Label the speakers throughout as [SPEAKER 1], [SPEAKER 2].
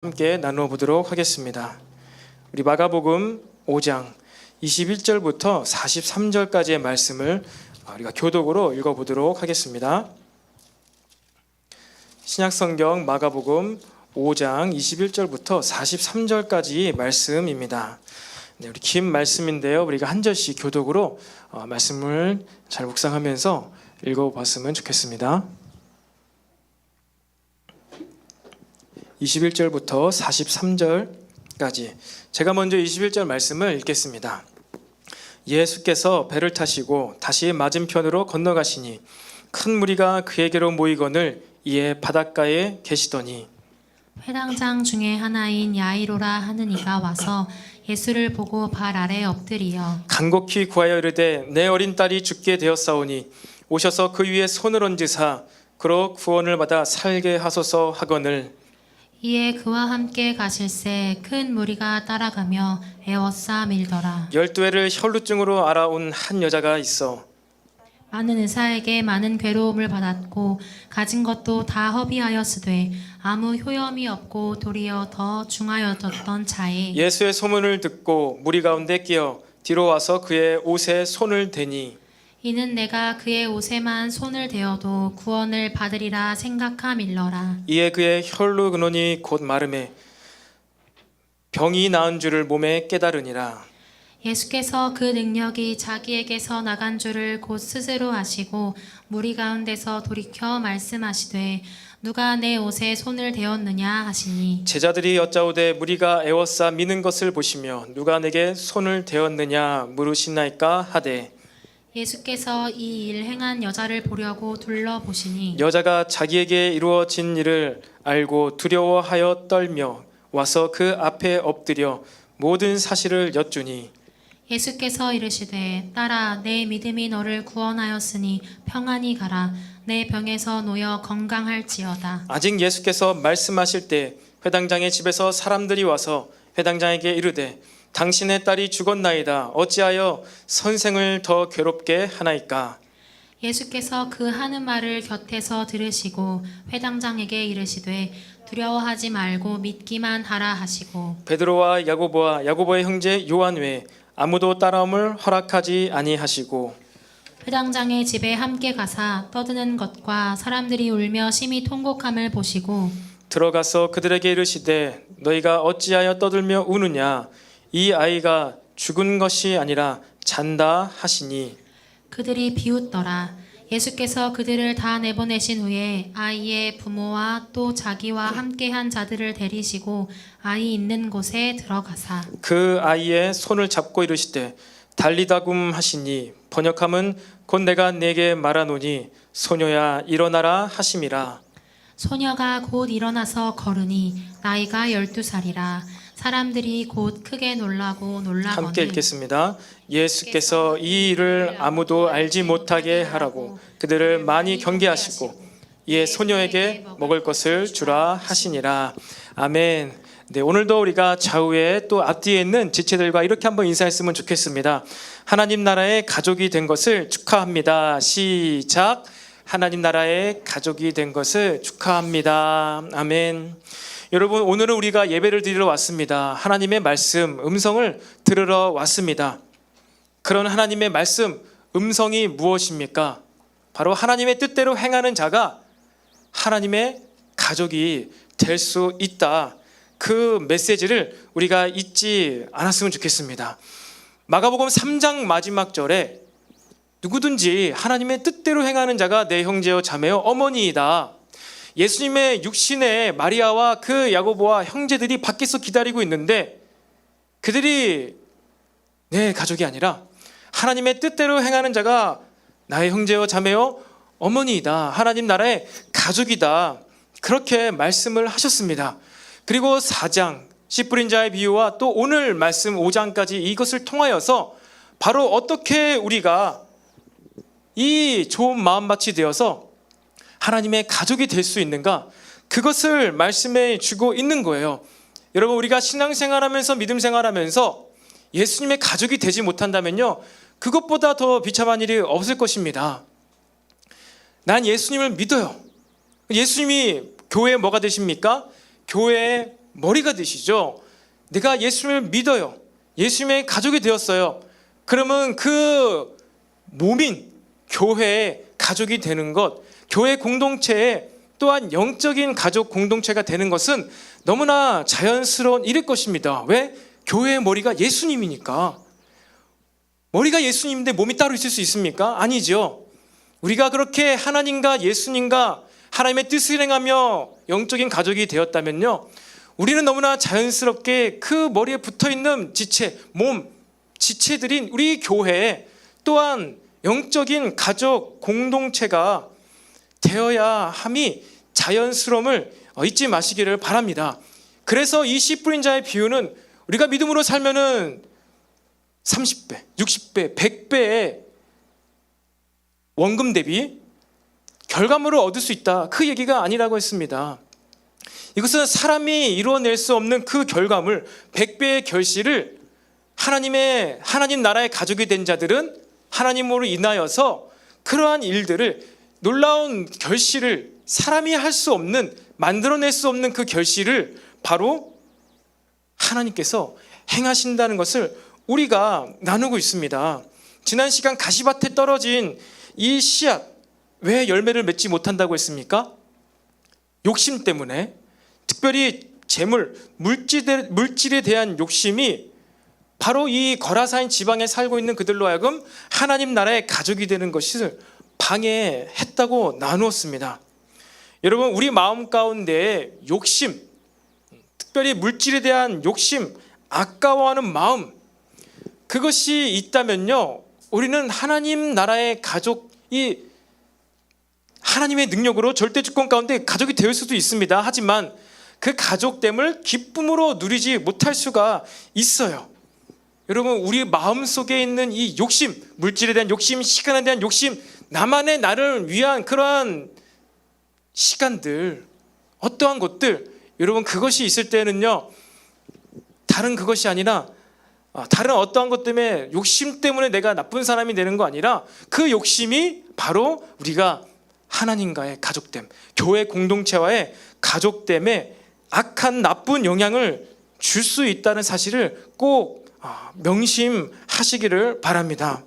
[SPEAKER 1] 함께 나누어 보도록 하겠습니다. 우리 마가복음 5장 21절부터 43절까지의 말씀을 우리가 교독으로 읽어보도록 하겠습니다. 신약성경 마가복음 5장 21절부터 43절까지 말씀입니다. 우리 긴 말씀인데요. 우리가 한 절씩 교독으로 말씀을 잘 묵상하면서 읽어봤으면 좋겠습니다. 21절부터 43절까지 제가 먼저 21절 말씀을 읽겠습니다. 예수께서 배를 타시고 다시 맞은편으로 건너가시니 큰 무리가 그에게로 모이거늘 이에 바닷가에 계시더니
[SPEAKER 2] 회당장 중에 하나인 야이로라 하는 이가 와서 예수를 보고 발 아래 엎드리어
[SPEAKER 1] 간곡히 구하여 이르되 내 어린 딸이 죽게 되었사오니 오셔서 그 위에 손을 얹으사 그로 구원을 받아 살게 하소서 하거늘
[SPEAKER 2] 이에 그와 함께 가실새 큰 무리가 따라가며 애워싸 밀더라.
[SPEAKER 1] 12해를 혈루증으로 알아온 한 여자가 있어
[SPEAKER 2] 많은 의사에게 많은 괴로움을 받았고 가진 것도 다 허비하였으되 아무 효염이 없고 도리어 더 중하여졌던 자에
[SPEAKER 1] 예수의 소문을 듣고 무리 가운데 끼어 뒤로 와서 그의 옷에 손을 대니
[SPEAKER 2] 이는 내가 그의 옷에만 손을 대어도 구원을 받으리라 생각함일러라.
[SPEAKER 1] 이에 그의 혈루 근원이 곧 마름에 병이 나은 줄을 몸에 깨달으니라.
[SPEAKER 2] 예수께서 그 능력이 자기에게서 나간 줄을 곧 스스로 아시고 무리 가운데서 돌이켜 말씀하시되 누가 내 옷에 손을 대었느냐 하시니
[SPEAKER 1] 제자들이 여짜오되 무리가 애워싸 미는 것을 보시며 누가 내게 손을 대었느냐 물으시나이까 하되
[SPEAKER 2] 예수께서 이 일 행한 여자를 보려고 둘러보시니
[SPEAKER 1] 여자가 자기에게 이루어진 일을 알고 두려워하여 떨며 와서 그 앞에 엎드려 모든 사실을 여쭈니
[SPEAKER 2] 예수께서 이르시되 딸아 내 믿음이 너를 구원하였으니 평안히 가라 내 병에서 놓여 건강할지어다.
[SPEAKER 1] 아직 예수께서 말씀하실 때 회당장의 집에서 사람들이 와서 회당장에게 이르되 당신의 딸이 죽었나이다 어찌하여 선생을 더 괴롭게 하나이까.
[SPEAKER 2] 예수께서 그 하는 말을 곁에서 들으시고 회당장에게 이르시되 두려워하지 말고 믿기만 하라 하시고
[SPEAKER 1] 베드로와 야고보와 야고보의 형제 요한 외에 아무도 따라옴을 허락하지 아니하시고
[SPEAKER 2] 회당장의 집에 함께 가사 떠드는 것과 사람들이 울며 심히 통곡함을 보시고
[SPEAKER 1] 들어가서 그들에게 이르시되 너희가 어찌하여 떠들며 우느냐 이 아이가 죽은 것이 아니라 잔다 하시니
[SPEAKER 2] 그들이 비웃더라. 예수께서 그들을 다 내보내신 후에 아이의 부모와 또 자기와 함께한 자들을 데리시고 아이 있는 곳에 들어가사
[SPEAKER 1] 그 아이의 손을 잡고 이르시되 달리다굼 하시니 번역함은 곧 내가 네게 말하노니 소녀야 일어나라 하심이라.
[SPEAKER 2] 소녀가 곧 일어나서 걸으니 나이가 12살이라. 사람들이 곧 크게 놀라고
[SPEAKER 1] 함께
[SPEAKER 2] 놀라거늘
[SPEAKER 1] 읽겠습니다. 예수께서 이 일을 아무도 알지 못하게 하라고 그들을 많이 경계하시고 이에 소녀에게 먹을 것을 주라 하시니라. 아멘. 네, 오늘도 우리가 좌우에 또 앞뒤에 있는 지체들과 이렇게 한번 인사했으면 좋겠습니다. 하나님 나라의 가족이 된 것을 축하합니다. 시작. 하나님 나라의 가족이 된 것을 축하합니다. 아멘. 여러분 오늘은 우리가 예배를 드리러 왔습니다. 하나님의 말씀, 음성을 들으러 왔습니다. 그런 하나님의 말씀, 음성이 무엇입니까? 바로 하나님의 뜻대로 행하는 자가 하나님의 가족이 될 수 있다. 그 메시지를 우리가 잊지 않았으면 좋겠습니다. 마가복음 3장 마지막 절에 누구든지 하나님의 뜻대로 행하는 자가 내 형제요 자매요 어머니이다. 예수님의 육신의 마리아와 그 야고보와 형제들이 밖에서 기다리고 있는데 그들이 내 가족이 아니라 하나님의 뜻대로 행하는 자가 나의 형제요 자매요 어머니이다. 하나님 나라의 가족이다. 그렇게 말씀을 하셨습니다. 그리고 4장 씨 뿌린 자의 비유와 또 오늘 말씀 5장까지 이것을 통하여서 바로 어떻게 우리가 이 좋은 마음밭이 되어서 하나님의 가족이 될 수 있는가? 그것을 말씀해 주고 있는 거예요. 여러분 우리가 신앙생활하면서 믿음생활하면서 예수님의 가족이 되지 못한다면요 그것보다 더 비참한 일이 없을 것입니다. 난 예수님을 믿어요. 예수님이 교회에 뭐가 되십니까? 교회의 머리가 되시죠. 내가 예수님을 믿어요. 예수님의 가족이 되었어요. 그러면 그 몸인 교회의 가족이 되는 것, 교회 공동체에 또한 영적인 가족 공동체가 되는 것은 너무나 자연스러운 일일 것입니다. 왜? 교회의 머리가 예수님이니까. 머리가 예수님인데 몸이 따로 있을 수 있습니까? 아니죠. 우리가 그렇게 하나님과 예수님과 하나님의 뜻을 행하며 영적인 가족이 되었다면요, 우리는 너무나 자연스럽게 그 머리에 붙어있는 지체, 몸, 지체들인 우리 교회에 또한 영적인 가족 공동체가 되어야 함이 자연스러움을 잊지 마시기를 바랍니다. 그래서 이 씨 뿌린 자의 비유는 우리가 믿음으로 살면은 30배, 60배, 100배의 원금 대비 결과물을 얻을 수 있다, 그 얘기가 아니라고 했습니다. 이것은 사람이 이루어낼 수 없는 그 결과물, 100배의 결실을 하나님 나라의 가족이 된 자들은 하나님으로 인하여서 그러한 일들을, 놀라운 결실을, 사람이 할 수 없는, 만들어낼 수 없는 그 결실을 바로 하나님께서 행하신다는 것을 우리가 나누고 있습니다. 지난 시간 가시밭에 떨어진 이 씨앗, 왜 열매를 맺지 못한다고 했습니까? 욕심 때문에. 특별히 재물, 물질에 대한 욕심이 바로 이 거라사인 지방에 살고 있는 그들로 하여금 하나님 나라의 가족이 되는 것을 방해했다고 나누었습니다. 여러분, 우리 마음 가운데 욕심, 특별히 물질에 대한 욕심, 아까워하는 마음, 그것이 있다면요, 우리는 하나님 나라의 가족이, 하나님의 능력으로 절대주권 가운데 가족이 될 수도 있습니다. 하지만 그 가족됨을 기쁨으로 누리지 못할 수가 있어요. 여러분, 우리 마음속에 있는 이 욕심, 물질에 대한 욕심, 시간에 대한 욕심, 나만의 나를 위한 그러한 시간들, 어떠한 것들, 여러분, 그것이 있을 때는요, 다른 그것이 아니라 다른 어떠한 것 때문에, 욕심 때문에 내가 나쁜 사람이 되는 거 아니라 그 욕심이 바로 우리가 하나님과의 가족됨, 교회 공동체와의 가족됨에 악한 나쁜 영향을 줄 수 있다는 사실을 꼭 명심하시기를 바랍니다.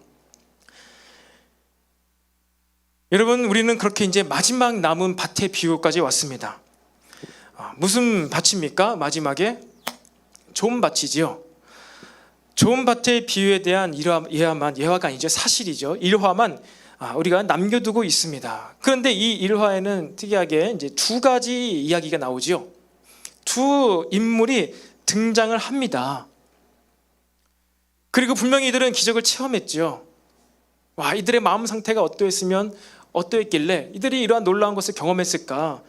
[SPEAKER 1] 여러분, 우리는 그렇게 이제 마지막 남은 밭의 비유까지 왔습니다. 무슨 밭입니까? 마지막에 좋은 밭이지요. 좋은 밭의 비유에 대한 예화가 아니죠, 사실이죠. 일화만 우리가 남겨두고 있습니다. 그런데 이 일화에는 특이하게 이제 두 가지 이야기가 나오죠. 두 인물이 등장을 합니다. 그리고 분명히 이들은 기적을 체험했죠. 와, 이들의 마음 상태가 어떠했길래 이들이 이러한 놀라운 것을 경험했을까?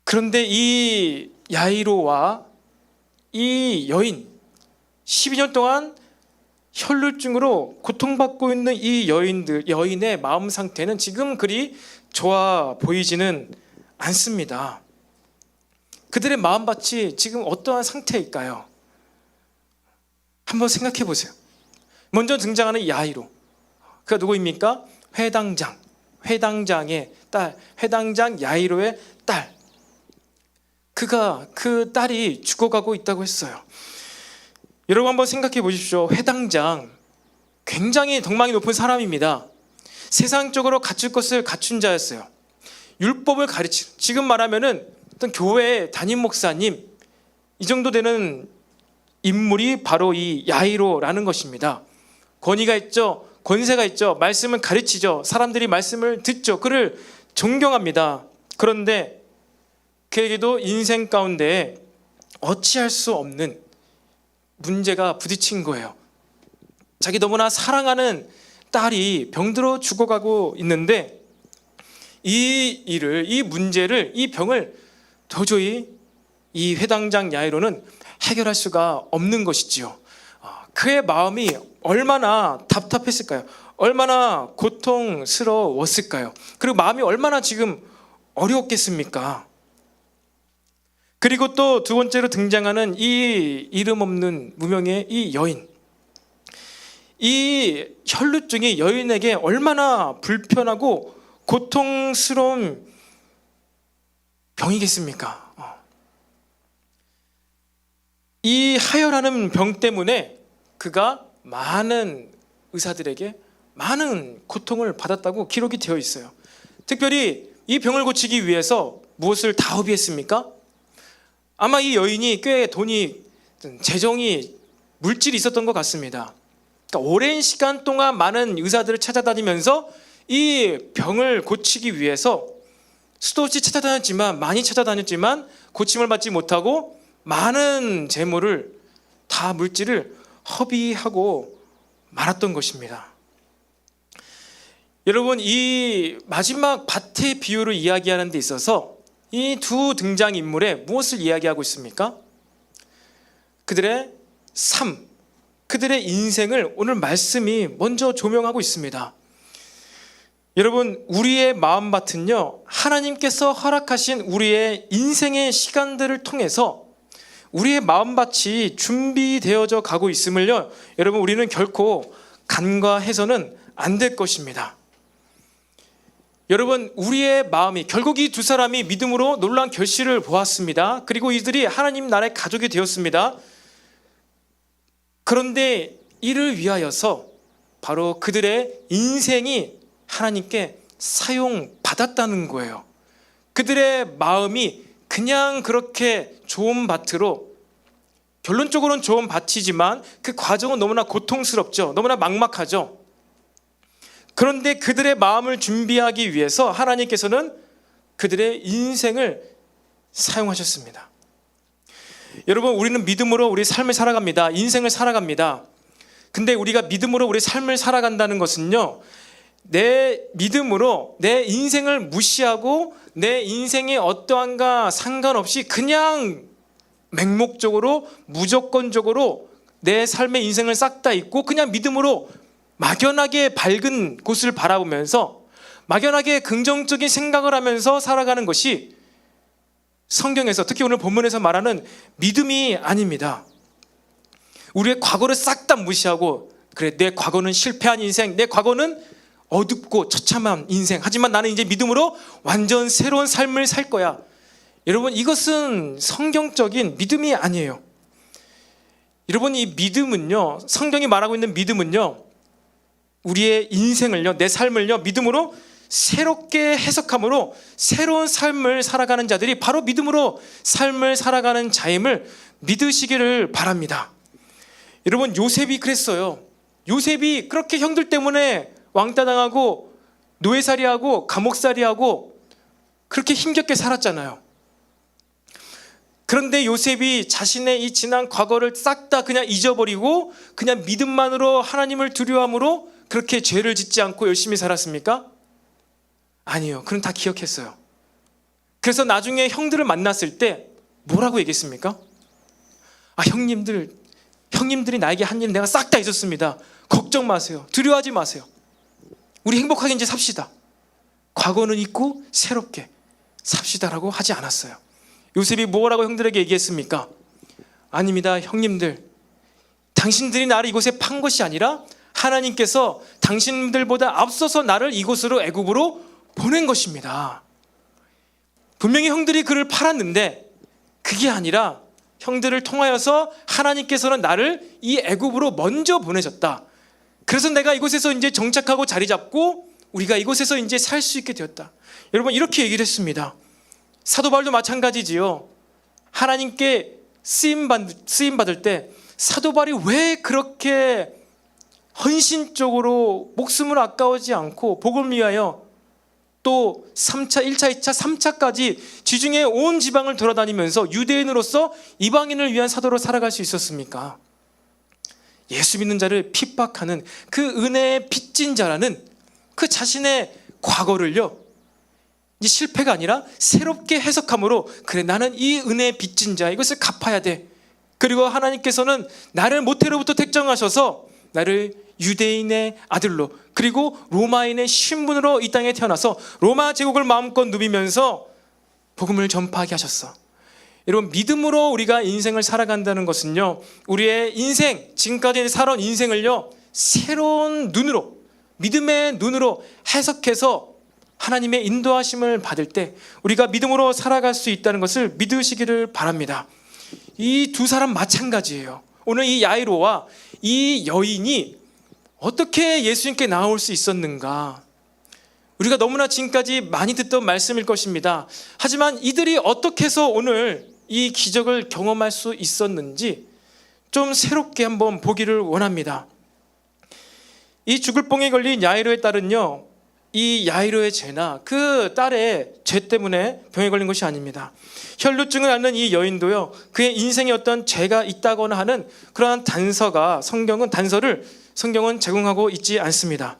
[SPEAKER 1] 그런데 이 야이로와 이 여인, 12년 동안 혈루증으로 고통받고 있는 이 여인의 마음 상태는 지금 그리 좋아 보이지는 않습니다. 그들의 마음밭이 지금 어떠한 상태일까요? 한번 생각해 보세요. 먼저 등장하는 야이로, 그가 누구입니까? 회당장의 딸, 회당장 야이로의 딸. 그 딸이 죽어가고 있다고 했어요. 여러분, 한번 생각해 보십시오. 회당장, 굉장히 덕망이 높은 사람입니다. 세상적으로 갖출 것을 갖춘 자였어요. 율법을 가르치는, 지금 말하면은 어떤 교회 담임 목사님, 이 정도 되는 인물이 바로 이 야이로라는 것입니다. 권위가 있죠, 권세가 있죠, 말씀을 가르치죠, 사람들이 말씀을 듣죠, 그를 존경합니다. 그런데 그에게도 인생 가운데 어찌할 수 없는 문제가 부딪힌 거예요. 자기 너무나 사랑하는 딸이 병들어 죽어가고 있는데 이 문제를, 이 병을 도저히 이 회당장 야이로는 해결할 수가 없는 것이지요. 그의 마음이 얼마나 답답했을까요? 얼마나 고통스러웠을까요? 그리고 마음이 얼마나 지금 어려웠겠습니까? 그리고 또 두 번째로 등장하는 이 이름 없는 무명의 이 여인, 이 혈루증이 여인에게 얼마나 불편하고 고통스러운 병이겠습니까? 이 하혈하는 병 때문에 그가 많은 의사들에게 많은 고통을 받았다고 기록이 되어 있어요. 특별히 이 병을 고치기 위해서 무엇을 다 허비했습니까? 아마 이 여인이 꽤 돈이, 재정이, 물질이 있었던 것 같습니다. 그러니까 오랜 시간 동안 많은 의사들을 찾아다니면서 이 병을 고치기 위해서 수도 없이 많이 찾아다녔지만 고침을 받지 못하고 많은 재물을, 다 물질을 허비하고 말았던 것입니다. 여러분, 이 마지막 밭의 비유를 이야기하는 데 있어서 이 두 등장인물의 무엇을 이야기하고 있습니까? 그들의 삶, 그들의 인생을 오늘 말씀이 먼저 조명하고 있습니다. 여러분, 우리의 마음밭은요, 하나님께서 허락하신 우리의 인생의 시간들을 통해서 우리의 마음밭이 준비되어져 가고 있음을요, 여러분, 우리는 결코 간과해서는 안 될 것입니다. 여러분, 우리의 마음이, 결국 이 두 사람이 믿음으로 놀라운 결실을 보았습니다. 그리고 이들이 하나님 나라의 가족이 되었습니다. 그런데 이를 위하여서 바로 그들의 인생이 하나님께 사용받았다는 거예요. 그들의 마음이 그냥 그렇게 좋은 밭으로, 결론적으로는 좋은 밭이지만 그 과정은 너무나 고통스럽죠. 너무나 막막하죠. 그런데 그들의 마음을 준비하기 위해서 하나님께서는 그들의 인생을 사용하셨습니다. 여러분, 우리는 믿음으로 우리 삶을 살아갑니다. 인생을 살아갑니다. 근데 우리가 믿음으로 우리 삶을 살아간다는 것은요, 내 믿음으로 내 인생을 무시하고 내 인생에 어떠한가 상관없이 그냥 맹목적으로, 무조건적으로 내 삶의 인생을 싹 다 잊고 그냥 믿음으로 막연하게 밝은 곳을 바라보면서 막연하게 긍정적인 생각을 하면서 살아가는 것이 성경에서, 특히 오늘 본문에서 말하는 믿음이 아닙니다. 우리의 과거를 싹 다 무시하고, 그래, 내 과거는 실패한 인생, 내 과거는 어둡고 처참한 인생, 하지만 나는 이제 믿음으로 완전 새로운 삶을 살 거야. 여러분, 이것은 성경적인 믿음이 아니에요. 여러분, 이 믿음은요, 성경이 말하고 있는 믿음은요, 우리의 인생을요, 내 삶을요, 믿음으로 새롭게 해석함으로 새로운 삶을 살아가는 자들이 바로 믿음으로 삶을 살아가는 자임을 믿으시기를 바랍니다. 여러분, 요셉이 그랬어요. 요셉이 그렇게 형들 때문에 왕따당하고 노예살이하고 감옥살이하고 그렇게 힘겹게 살았잖아요. 그런데 요셉이 자신의 이 지난 과거를 싹 다 그냥 잊어버리고 그냥 믿음만으로 하나님을 두려워함으로 그렇게 죄를 짓지 않고 열심히 살았습니까? 아니요. 그는 다 기억했어요. 그래서 나중에 형들을 만났을 때 뭐라고 얘기했습니까? 형님들이 나에게 한 일은 내가 싹 다 잊었습니다. 걱정 마세요. 두려워하지 마세요. 우리 행복하게 이제 삽시다. 과거는 잊고 새롭게 삽시다라고 하지 않았어요. 요셉이 뭐라고 형들에게 얘기했습니까? 아닙니다. 형님들, 당신들이 나를 이곳에 판 것이 아니라 하나님께서 당신들보다 앞서서 나를 이곳으로, 애굽으로 보낸 것입니다. 분명히 형들이 그를 팔았는데 그게 아니라 형들을 통하여서 하나님께서는 나를 이 애굽으로 먼저 보내셨다. 그래서 내가 이곳에서 이제 정착하고 자리 잡고 우리가 이곳에서 이제 살 수 있게 되었다. 여러분, 이렇게 얘기를 했습니다. 사도 바울도 마찬가지지요. 하나님께 쓰임 받을 때 사도 바울이 왜 그렇게 헌신적으로 목숨을 아까워하지 않고 복음을 위하여 또 3차, 1차, 2차, 3차까지 지중해 온 지방을 돌아다니면서 유대인으로서 이방인을 위한 사도로 살아갈 수 있었습니까? 예수 믿는 자를 핍박하는 그 은혜의 빚진 자라는 그 자신의 과거를요, 이제 실패가 아니라 새롭게 해석함으로, 그래, 나는 이 은혜의 빚진 자, 이것을 갚아야 돼. 그리고 하나님께서는 나를 모태로부터 택정하셔서 나를 유대인의 아들로, 그리고 로마인의 신분으로 이 땅에 태어나서 로마 제국을 마음껏 누비면서 복음을 전파하게 하셨어. 여러분, 믿음으로 우리가 인생을 살아간다는 것은요, 우리의 인생, 지금까지 살아온 인생을요, 새로운 눈으로, 믿음의 눈으로 해석해서 하나님의 인도하심을 받을 때 우리가 믿음으로 살아갈 수 있다는 것을 믿으시기를 바랍니다. 이 두 사람 마찬가지예요. 오늘 이 야이로와 이 여인이 어떻게 예수님께 나올 수 있었는가? 우리가 너무나 지금까지 많이 듣던 말씀일 것입니다. 하지만 이들이 어떻게 해서 오늘 이 기적을 경험할 수 있었는지 좀 새롭게 한번 보기를 원합니다. 이 죽을 병에 걸린 야이로의 딸은요, 이 야이로의 죄나 그 딸의 죄 때문에 병에 걸린 것이 아닙니다. 혈루증을 앓는 이 여인도요, 그의 인생에 어떤 죄가 있다거나 하는 그러한 단서를 성경은 제공하고 있지 않습니다.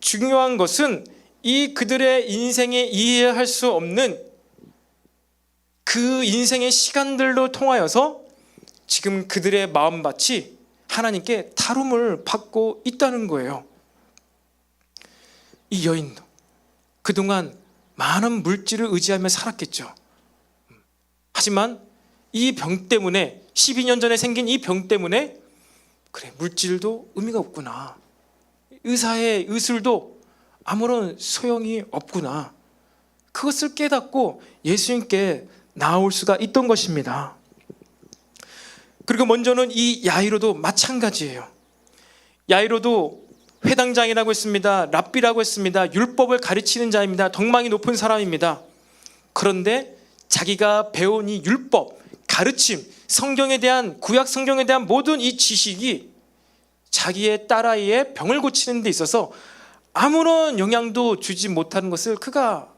[SPEAKER 1] 중요한 것은 이 그들의 인생에 이해할 수 없는 그 인생의 시간들로 통하여서 지금 그들의 마음밭이 하나님께 다룸을 받고 있다는 거예요. 이 여인도 그동안 많은 물질을 의지하며 살았겠죠. 하지만 이 병 때문에 12년 전에 생긴 이 병 때문에 그래, 물질도 의미가 없구나. 의사의 의술도 아무런 소용이 없구나. 그것을 깨닫고 예수님께 나올 수가 있던 것입니다. 그리고 먼저는 이 야이로도 마찬가지예요. 야이로도 회당장이라고 했습니다. 랍비라고 했습니다. 율법을 가르치는 자입니다. 덕망이 높은 사람입니다. 그런데 자기가 배운 이 율법, 가르침, 성경에 대한, 구약 성경에 대한 모든 이 지식이 자기의 딸아이의 병을 고치는 데 있어서 아무런 영향도 주지 못하는 것을 그가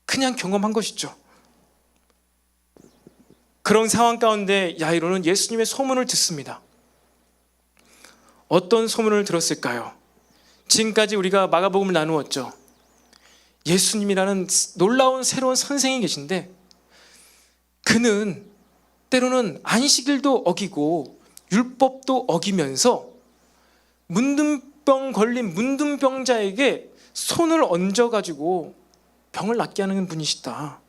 [SPEAKER 1] 그냥 경험한 것이죠. 그런 상황 가운데 야이로는 예수님의 소문을 듣습니다. 어떤 소문을 들었을까요? 지금까지 우리가 마가복음을 나누었죠. 예수님이라는 놀라운 새로운 선생이 계신데 그는 때로는 안식일도 어기고 율법도 어기면서 문둥병 걸린 문둥병자에게 손을 얹어가지고 병을 낫게 하는 분이시다.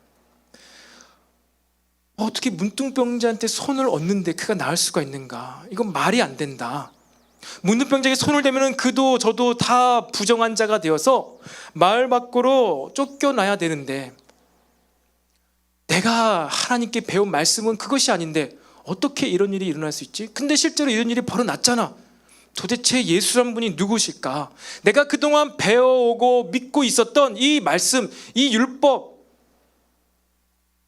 [SPEAKER 1] 어떻게 문둥병자한테 손을 얹는데 그가 나을 수가 있는가? 이건 말이 안 된다. 문둥병자에게 손을 대면 그도 저도 다 부정한 자가 되어서 마을 밖으로 쫓겨나야 되는데 내가 하나님께 배운 말씀은 그것이 아닌데 어떻게 이런 일이 일어날 수 있지? 근데 실제로 이런 일이 바로 났잖아. 도대체 예수란 분이 누구실까? 내가 그동안 배워오고 믿고 있었던 이 말씀, 이 율법,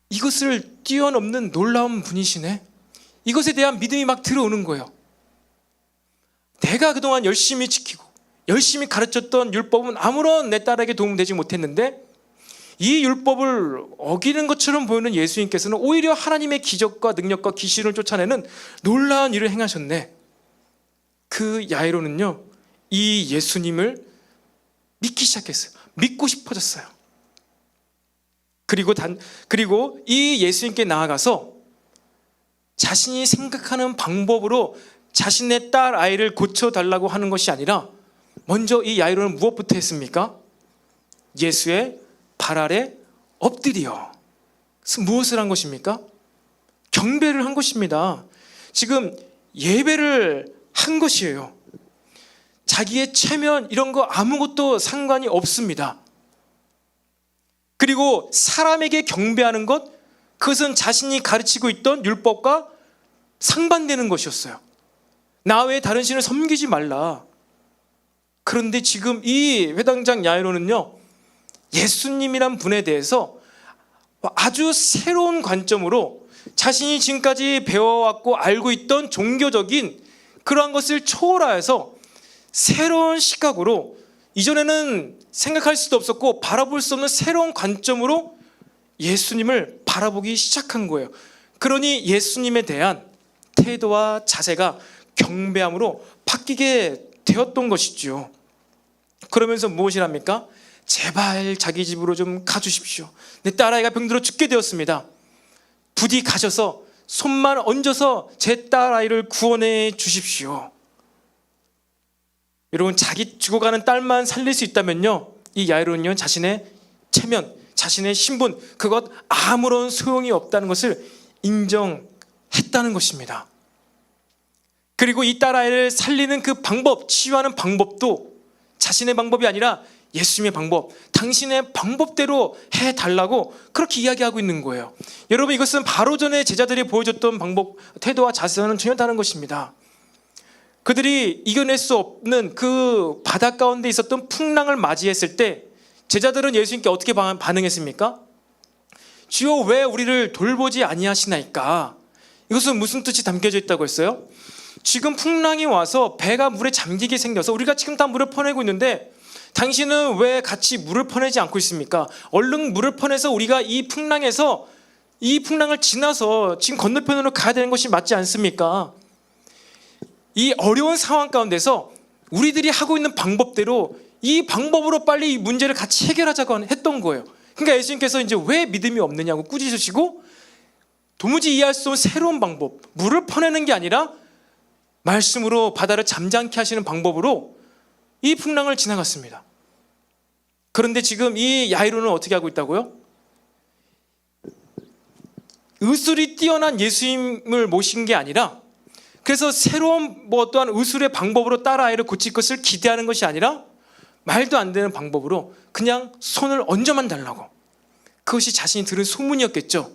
[SPEAKER 1] 이것을 뛰어넘는 놀라운 분이시네. 이것에 대한 믿음이 막 들어오는 거예요. 내가 그동안 열심히 지키고 열심히 가르쳤던 율법은 아무런 내 딸에게 도움되지 못했는데 이 율법을 어기는 것처럼 보이는 예수님께서는 오히려 하나님의 기적과 능력과 귀신을 쫓아내는 놀라운 일을 행하셨네. 그 야이로는요, 이 예수님을 믿기 시작했어요. 믿고 싶어졌어요. 그리고 이 예수님께 나아가서 자신이 생각하는 방법으로 자신의 딸 아이를 고쳐달라고 하는 것이 아니라 먼저 이 야이로는 무엇부터 했습니까? 예수의 발 아래 엎드려. 무엇을 한 것입니까? 경배를 한 것입니다. 지금 예배를 한 것이에요. 자기의 체면 이런 거 아무것도 상관이 없습니다. 그리고 사람에게 경배하는 것, 그것은 자신이 가르치고 있던 율법과 상반되는 것이었어요. 나 외에 다른 신을 섬기지 말라. 그런데 지금 이 회당장 야이로는요, 예수님이란 분에 대해서 아주 새로운 관점으로 자신이 지금까지 배워왔고 알고 있던 종교적인 그러한 것을 초월하여서 새로운 시각으로, 이전에는 생각할 수도 없었고 바라볼 수 없는 새로운 관점으로 예수님을 바라보기 시작한 거예요. 그러니 예수님에 대한 태도와 자세가 경배함으로 바뀌게 되었던 것이죠. 그러면서 무엇이랍니까? 제발 자기 집으로 좀 가주십시오. 내 딸아이가 병들어 죽게 되었습니다. 부디 가셔서 손만 얹어서 제 딸아이를 구원해 주십시오. 여러분, 자기 죽어가는 딸만 살릴 수 있다면요, 이 야이로는요, 자신의 체면, 자신의 신분, 그것 아무런 소용이 없다는 것을 인정했다는 것입니다. 그리고 이 딸아이를 살리는 그 방법, 치유하는 방법도 자신의 방법이 아니라 예수님의 방법, 당신의 방법대로 해달라고 그렇게 이야기하고 있는 거예요. 여러분, 이것은 바로 전에 제자들이 보여줬던 방법, 태도와 자세와는 전혀 다른 것입니다. 그들이 이겨낼 수 없는 그 바다 가운데 있었던 풍랑을 맞이했을 때 제자들은 예수님께 어떻게 반응했습니까? 주여, 왜 우리를 돌보지 아니하시나이까? 이것은 무슨 뜻이 담겨져 있다고 했어요? 지금 풍랑이 와서 배가 물에 잠기게 생겨서 우리가 지금 다 물을 퍼내고 있는데 당신은 왜 같이 물을 퍼내지 않고 있습니까? 얼른 물을 퍼내서 우리가 이 풍랑을 지나서 지금 건너편으로 가야 되는 것이 맞지 않습니까? 이 어려운 상황 가운데서 우리들이 하고 있는 방법대로 이 방법으로 빨리 이 문제를 같이 해결하자고 했던 거예요. 그러니까 예수님께서 이제 왜 믿음이 없느냐고 꾸짖으시고 도무지 이해할 수 없는 새로운 방법, 물을 퍼내는 게 아니라 말씀으로 바다를 잠잠케 하시는 방법으로 이 풍랑을 지나갔습니다. 그런데 지금 이 야이로는 어떻게 하고 있다고요? 의술이 뛰어난 예수님을 모신 게 아니라, 그래서 새로운 어떠한 의술의 방법으로 딸 아이를 고칠 것을 기대하는 것이 아니라 말도 안 되는 방법으로 그냥 손을 얹어만 달라고. 그것이 자신이 들은 소문이었겠죠.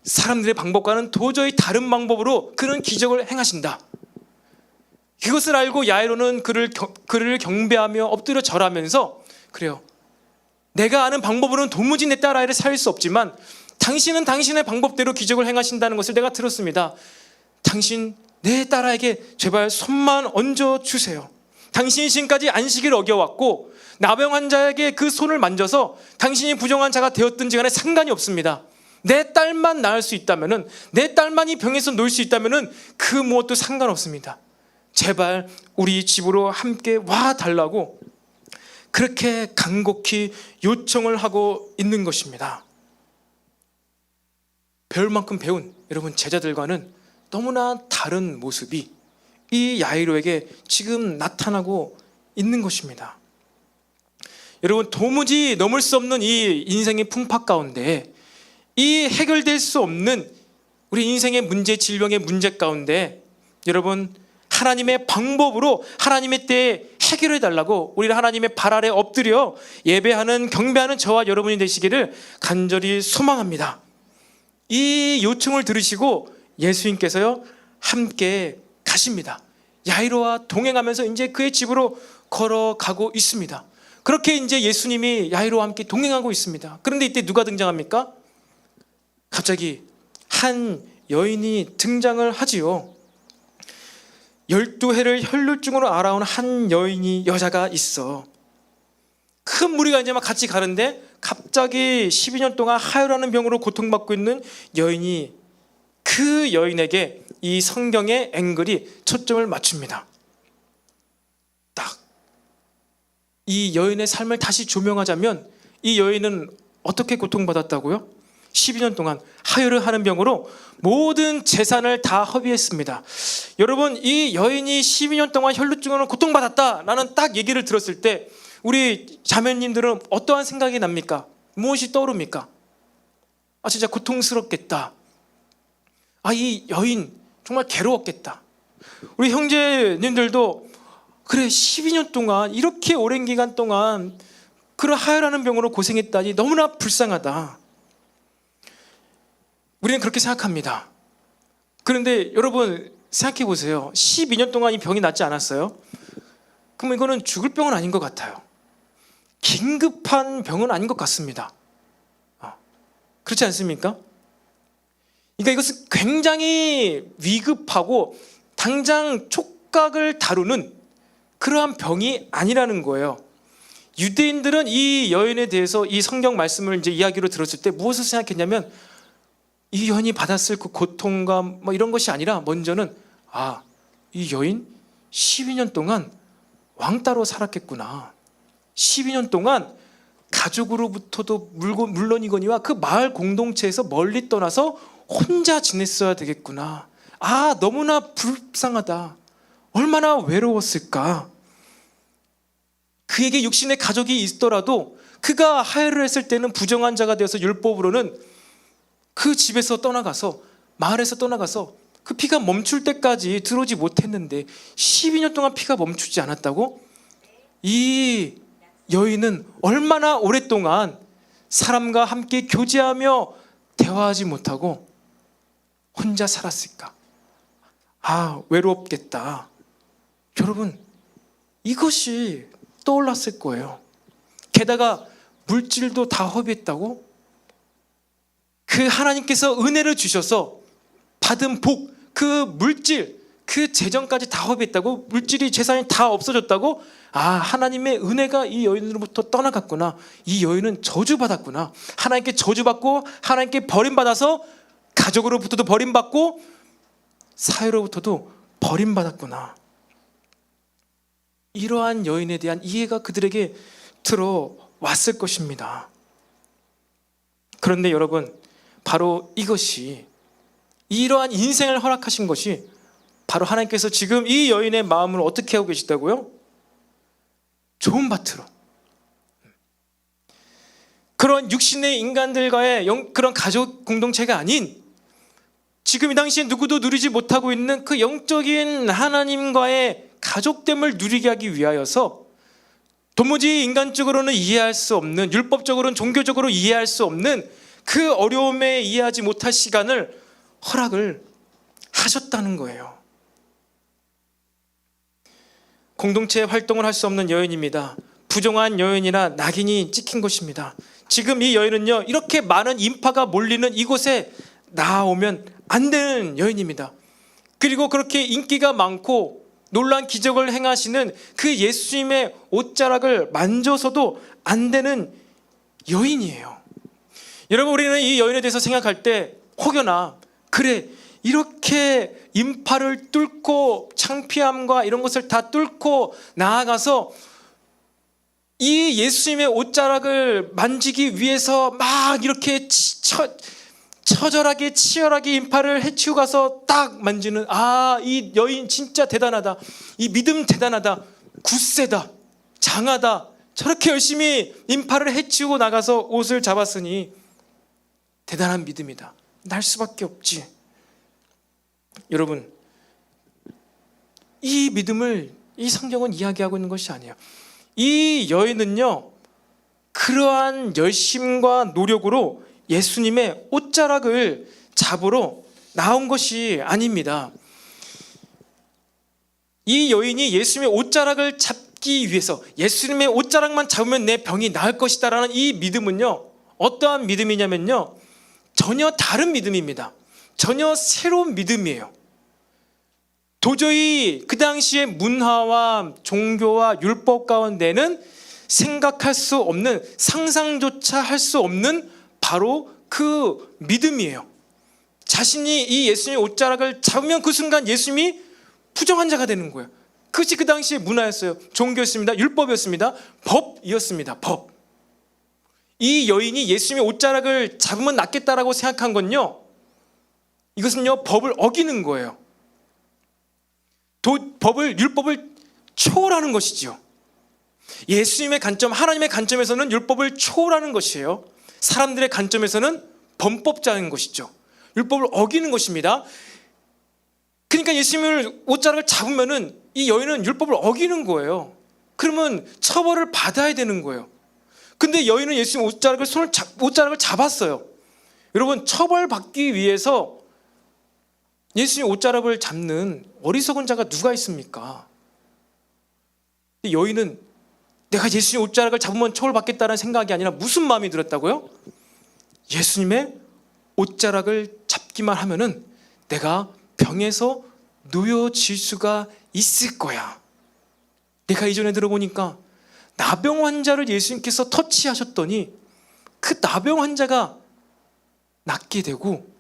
[SPEAKER 1] 사람들의 방법과는 도저히 다른 방법으로 그는 기적을 행하신다. 그것을 알고 야이로는 그를 경배하며 엎드려 절하면서, 그래요, 내가 아는 방법으로는 도무지 내 딸아이를 살릴 수 없지만 당신은 당신의 방법대로 기적을 행하신다는 것을 내가 들었습니다. 당신 내 딸아이에게 제발 손만 얹어주세요. 당신이 지금까지 안식일 어겨왔고 나병 환자에게 그 손을 만져서 당신이 부정한 자가 되었든지 간에 상관이 없습니다. 내 딸만 나을 수 있다면은, 내 딸만이 병에서 놓을 수 있다면은 그 무엇도 상관없습니다. 제발 우리 집으로 함께 와 달라고 그렇게 간곡히 요청을 하고 있는 것입니다. 배울 만큼 배운 여러분 제자들과는 너무나 다른 모습이 이 야이로에게 지금 나타나고 있는 것입니다. 여러분, 도무지 넘을 수 없는 이 인생의 풍파 가운데, 이 해결될 수 없는 우리 인생의 문제, 질병의 문제 가운데 여러분, 하나님의 방법으로 하나님의 때에 해결해 달라고 우리를 하나님의 발 아래 엎드려 예배하는, 경배하는 저와 여러분이 되시기를 간절히 소망합니다. 이 요청을 들으시고 예수님께서요 함께 가십니다. 야이로와 동행하면서 이제 그의 집으로 걸어가고 있습니다. 그렇게 이제 예수님이 야이로와 함께 동행하고 있습니다. 그런데 이때 누가 등장합니까? 갑자기 한 여인이 등장을 하지요. 12해를 혈루증으로 앓아온 한 여자가 있어. 큰 무리가 이제 막 같이 가는데 갑자기 12년 동안 하혈하는 병으로 고통받고 있는 여인이, 그 여인에게 이 성경의 앵글이 초점을 맞춥니다. 딱 이 여인의 삶을 다시 조명하자면 이 여인은 어떻게 고통받았다고요? 12년 동안 하혈을 하는 병으로 모든 재산을 다 허비했습니다. 여러분, 이 여인이 12년 동안 혈루증으로 고통받았다라는 딱 얘기를 들었을 때 우리 자매님들은 어떠한 생각이 납니까? 무엇이 떠오릅니까? 진짜 고통스럽겠다. 이 여인 정말 괴로웠겠다. 우리 형제님들도 그래, 12년 동안 이렇게 오랜 기간 동안 그런 하혈하는 병으로 고생했다니 너무나 불쌍하다. 우리는 그렇게 생각합니다. 그런데 여러분 생각해 보세요. 12년 동안 이 병이 낫지 않았어요? 그럼 이거는 죽을 병은 아닌 것 같아요. 긴급한 병은 아닌 것 같습니다. 그렇지 않습니까? 그러니까 이것은 굉장히 위급하고 당장 촉각을 다루는 그러한 병이 아니라는 거예요. 유대인들은 이 여인에 대해서 이 성경 말씀을 이제 이야기로 들었을 때 무엇을 생각했냐면, 이 여인이 받았을 그 고통과 이런 것이 아니라 먼저는 이 여인 12년 동안 왕따로 살았겠구나. 12년 동안 가족으로부터도 물론이거니와 그 마을 공동체에서 멀리 떠나서 혼자 지냈어야 되겠구나. 너무나 불쌍하다. 얼마나 외로웠을까. 그에게 육신의 가족이 있더라도 그가 하혈을 했을 때는 부정한 자가 되어서 율법으로는 그 집에서 떠나가서, 마을에서 떠나가서 그 피가 멈출 때까지 들어오지 못했는데 12년 동안 피가 멈추지 않았다고? 이 여인은 얼마나 오랫동안 사람과 함께 교제하며 대화하지 못하고 혼자 살았을까? 외롭겠다. 여러분, 이것이 떠올랐을 거예요. 게다가 물질도 다 허비했다고? 그 하나님께서 은혜를 주셔서 받은 복, 그 물질, 그 재정까지 다 허비했다고? 물질이, 재산이 다 없어졌다고? 하나님의 은혜가 이 여인으로부터 떠나갔구나. 이 여인은 저주받았구나. 하나님께 저주받고 하나님께 버림받아서 가족으로부터도 버림받고 사회로부터도 버림받았구나. 이러한 여인에 대한 이해가 그들에게 들어왔을 것입니다. 그런데 여러분, 바로 이것이, 이러한 인생을 허락하신 것이 바로 하나님께서 지금 이 여인의 마음을 어떻게 하고 계시다고요? 좋은 밭으로, 그런 육신의 인간들과의 그런 가족 공동체가 아닌, 지금 이 당시에 누구도 누리지 못하고 있는 그 영적인 하나님과의 가족됨을 누리게 하기 위하여서, 도무지 인간적으로는 이해할 수 없는, 율법적으로는, 종교적으로 이해할 수 없는 그 어려움에 이해하지 못할 시간을 허락을 하셨다는 거예요. 공동체 활동을 할 수 없는 여인입니다. 부정한 여인이나 낙인이 찍힌 것입니다. 지금 이 여인은요, 이렇게 많은 인파가 몰리는 이곳에 나오면 안 되는 여인입니다. 그리고 그렇게 인기가 많고 놀라운 기적을 행하시는 그 예수님의 옷자락을 만져서도 안 되는 여인이에요. 여러분, 우리는 이 여인에 대해서 생각할 때 혹여나, 그래, 이렇게 인파를 뚫고 창피함과 이런 것을 다 뚫고 나아가서 이 예수님의 옷자락을 만지기 위해서 막 이렇게 처절하게 치열하게 인파를 해치고 가서 딱 만지는, 이 여인 진짜 대단하다, 이 믿음 대단하다, 굳세다, 장하다, 저렇게 열심히 인파를 해치우고 나가서 옷을 잡았으니 대단한 믿음이다, 날 수밖에 없지. 여러분, 이 믿음을 이 성경은 이야기하고 있는 것이 아니에요. 이 여인은요, 그러한 열심과 노력으로 예수님의 옷자락을 잡으러 나온 것이 아닙니다. 이 여인이 예수님의 옷자락을 잡기 위해서, 예수님의 옷자락만 잡으면 내 병이 나을 것이다 라는 이 믿음은요, 어떠한 믿음이냐면요, 전혀 다른 믿음입니다. 전혀 새로운 믿음이에요. 도저히 그 당시의 문화와 종교와 율법 가운데는 생각할 수 없는, 상상조차 할 수 없는 바로 그 믿음이에요. 자신이 이 예수님의 옷자락을 잡으면 그 순간 예수님이 부정한 자가 되는 거예요. 그것이 그 당시의 문화였어요. 종교였습니다. 율법이었습니다. 법이었습니다. 법. 이 여인이 예수님의 옷자락을 잡으면 낫겠다라고 생각한 건요, 이것은요, 법을 어기는 거예요. 율법을 초월하는 것이지요. 예수님의 관점, 하나님의 관점에서는 율법을 초월하는 것이에요. 사람들의 관점에서는 범법자인 것이죠. 율법을 어기는 것입니다. 그러니까 예수님을 옷자락을 잡으면은 이 여인은 율법을 어기는 거예요. 그러면 처벌을 받아야 되는 거예요. 근데 여인은 예수님 옷자락을 잡았어요. 여러분, 처벌받기 위해서 예수님 옷자락을 잡는 어리석은 자가 누가 있습니까? 여인은 내가 예수님 옷자락을 잡으면 처벌받겠다는 생각이 아니라 무슨 마음이 들었다고요? 예수님의 옷자락을 잡기만 하면은 내가 병에서 놓여질 수가 있을 거야. 내가 이전에 들어보니까 나병 환자를 예수님께서 터치하셨더니 그 나병 환자가 낫게 되고,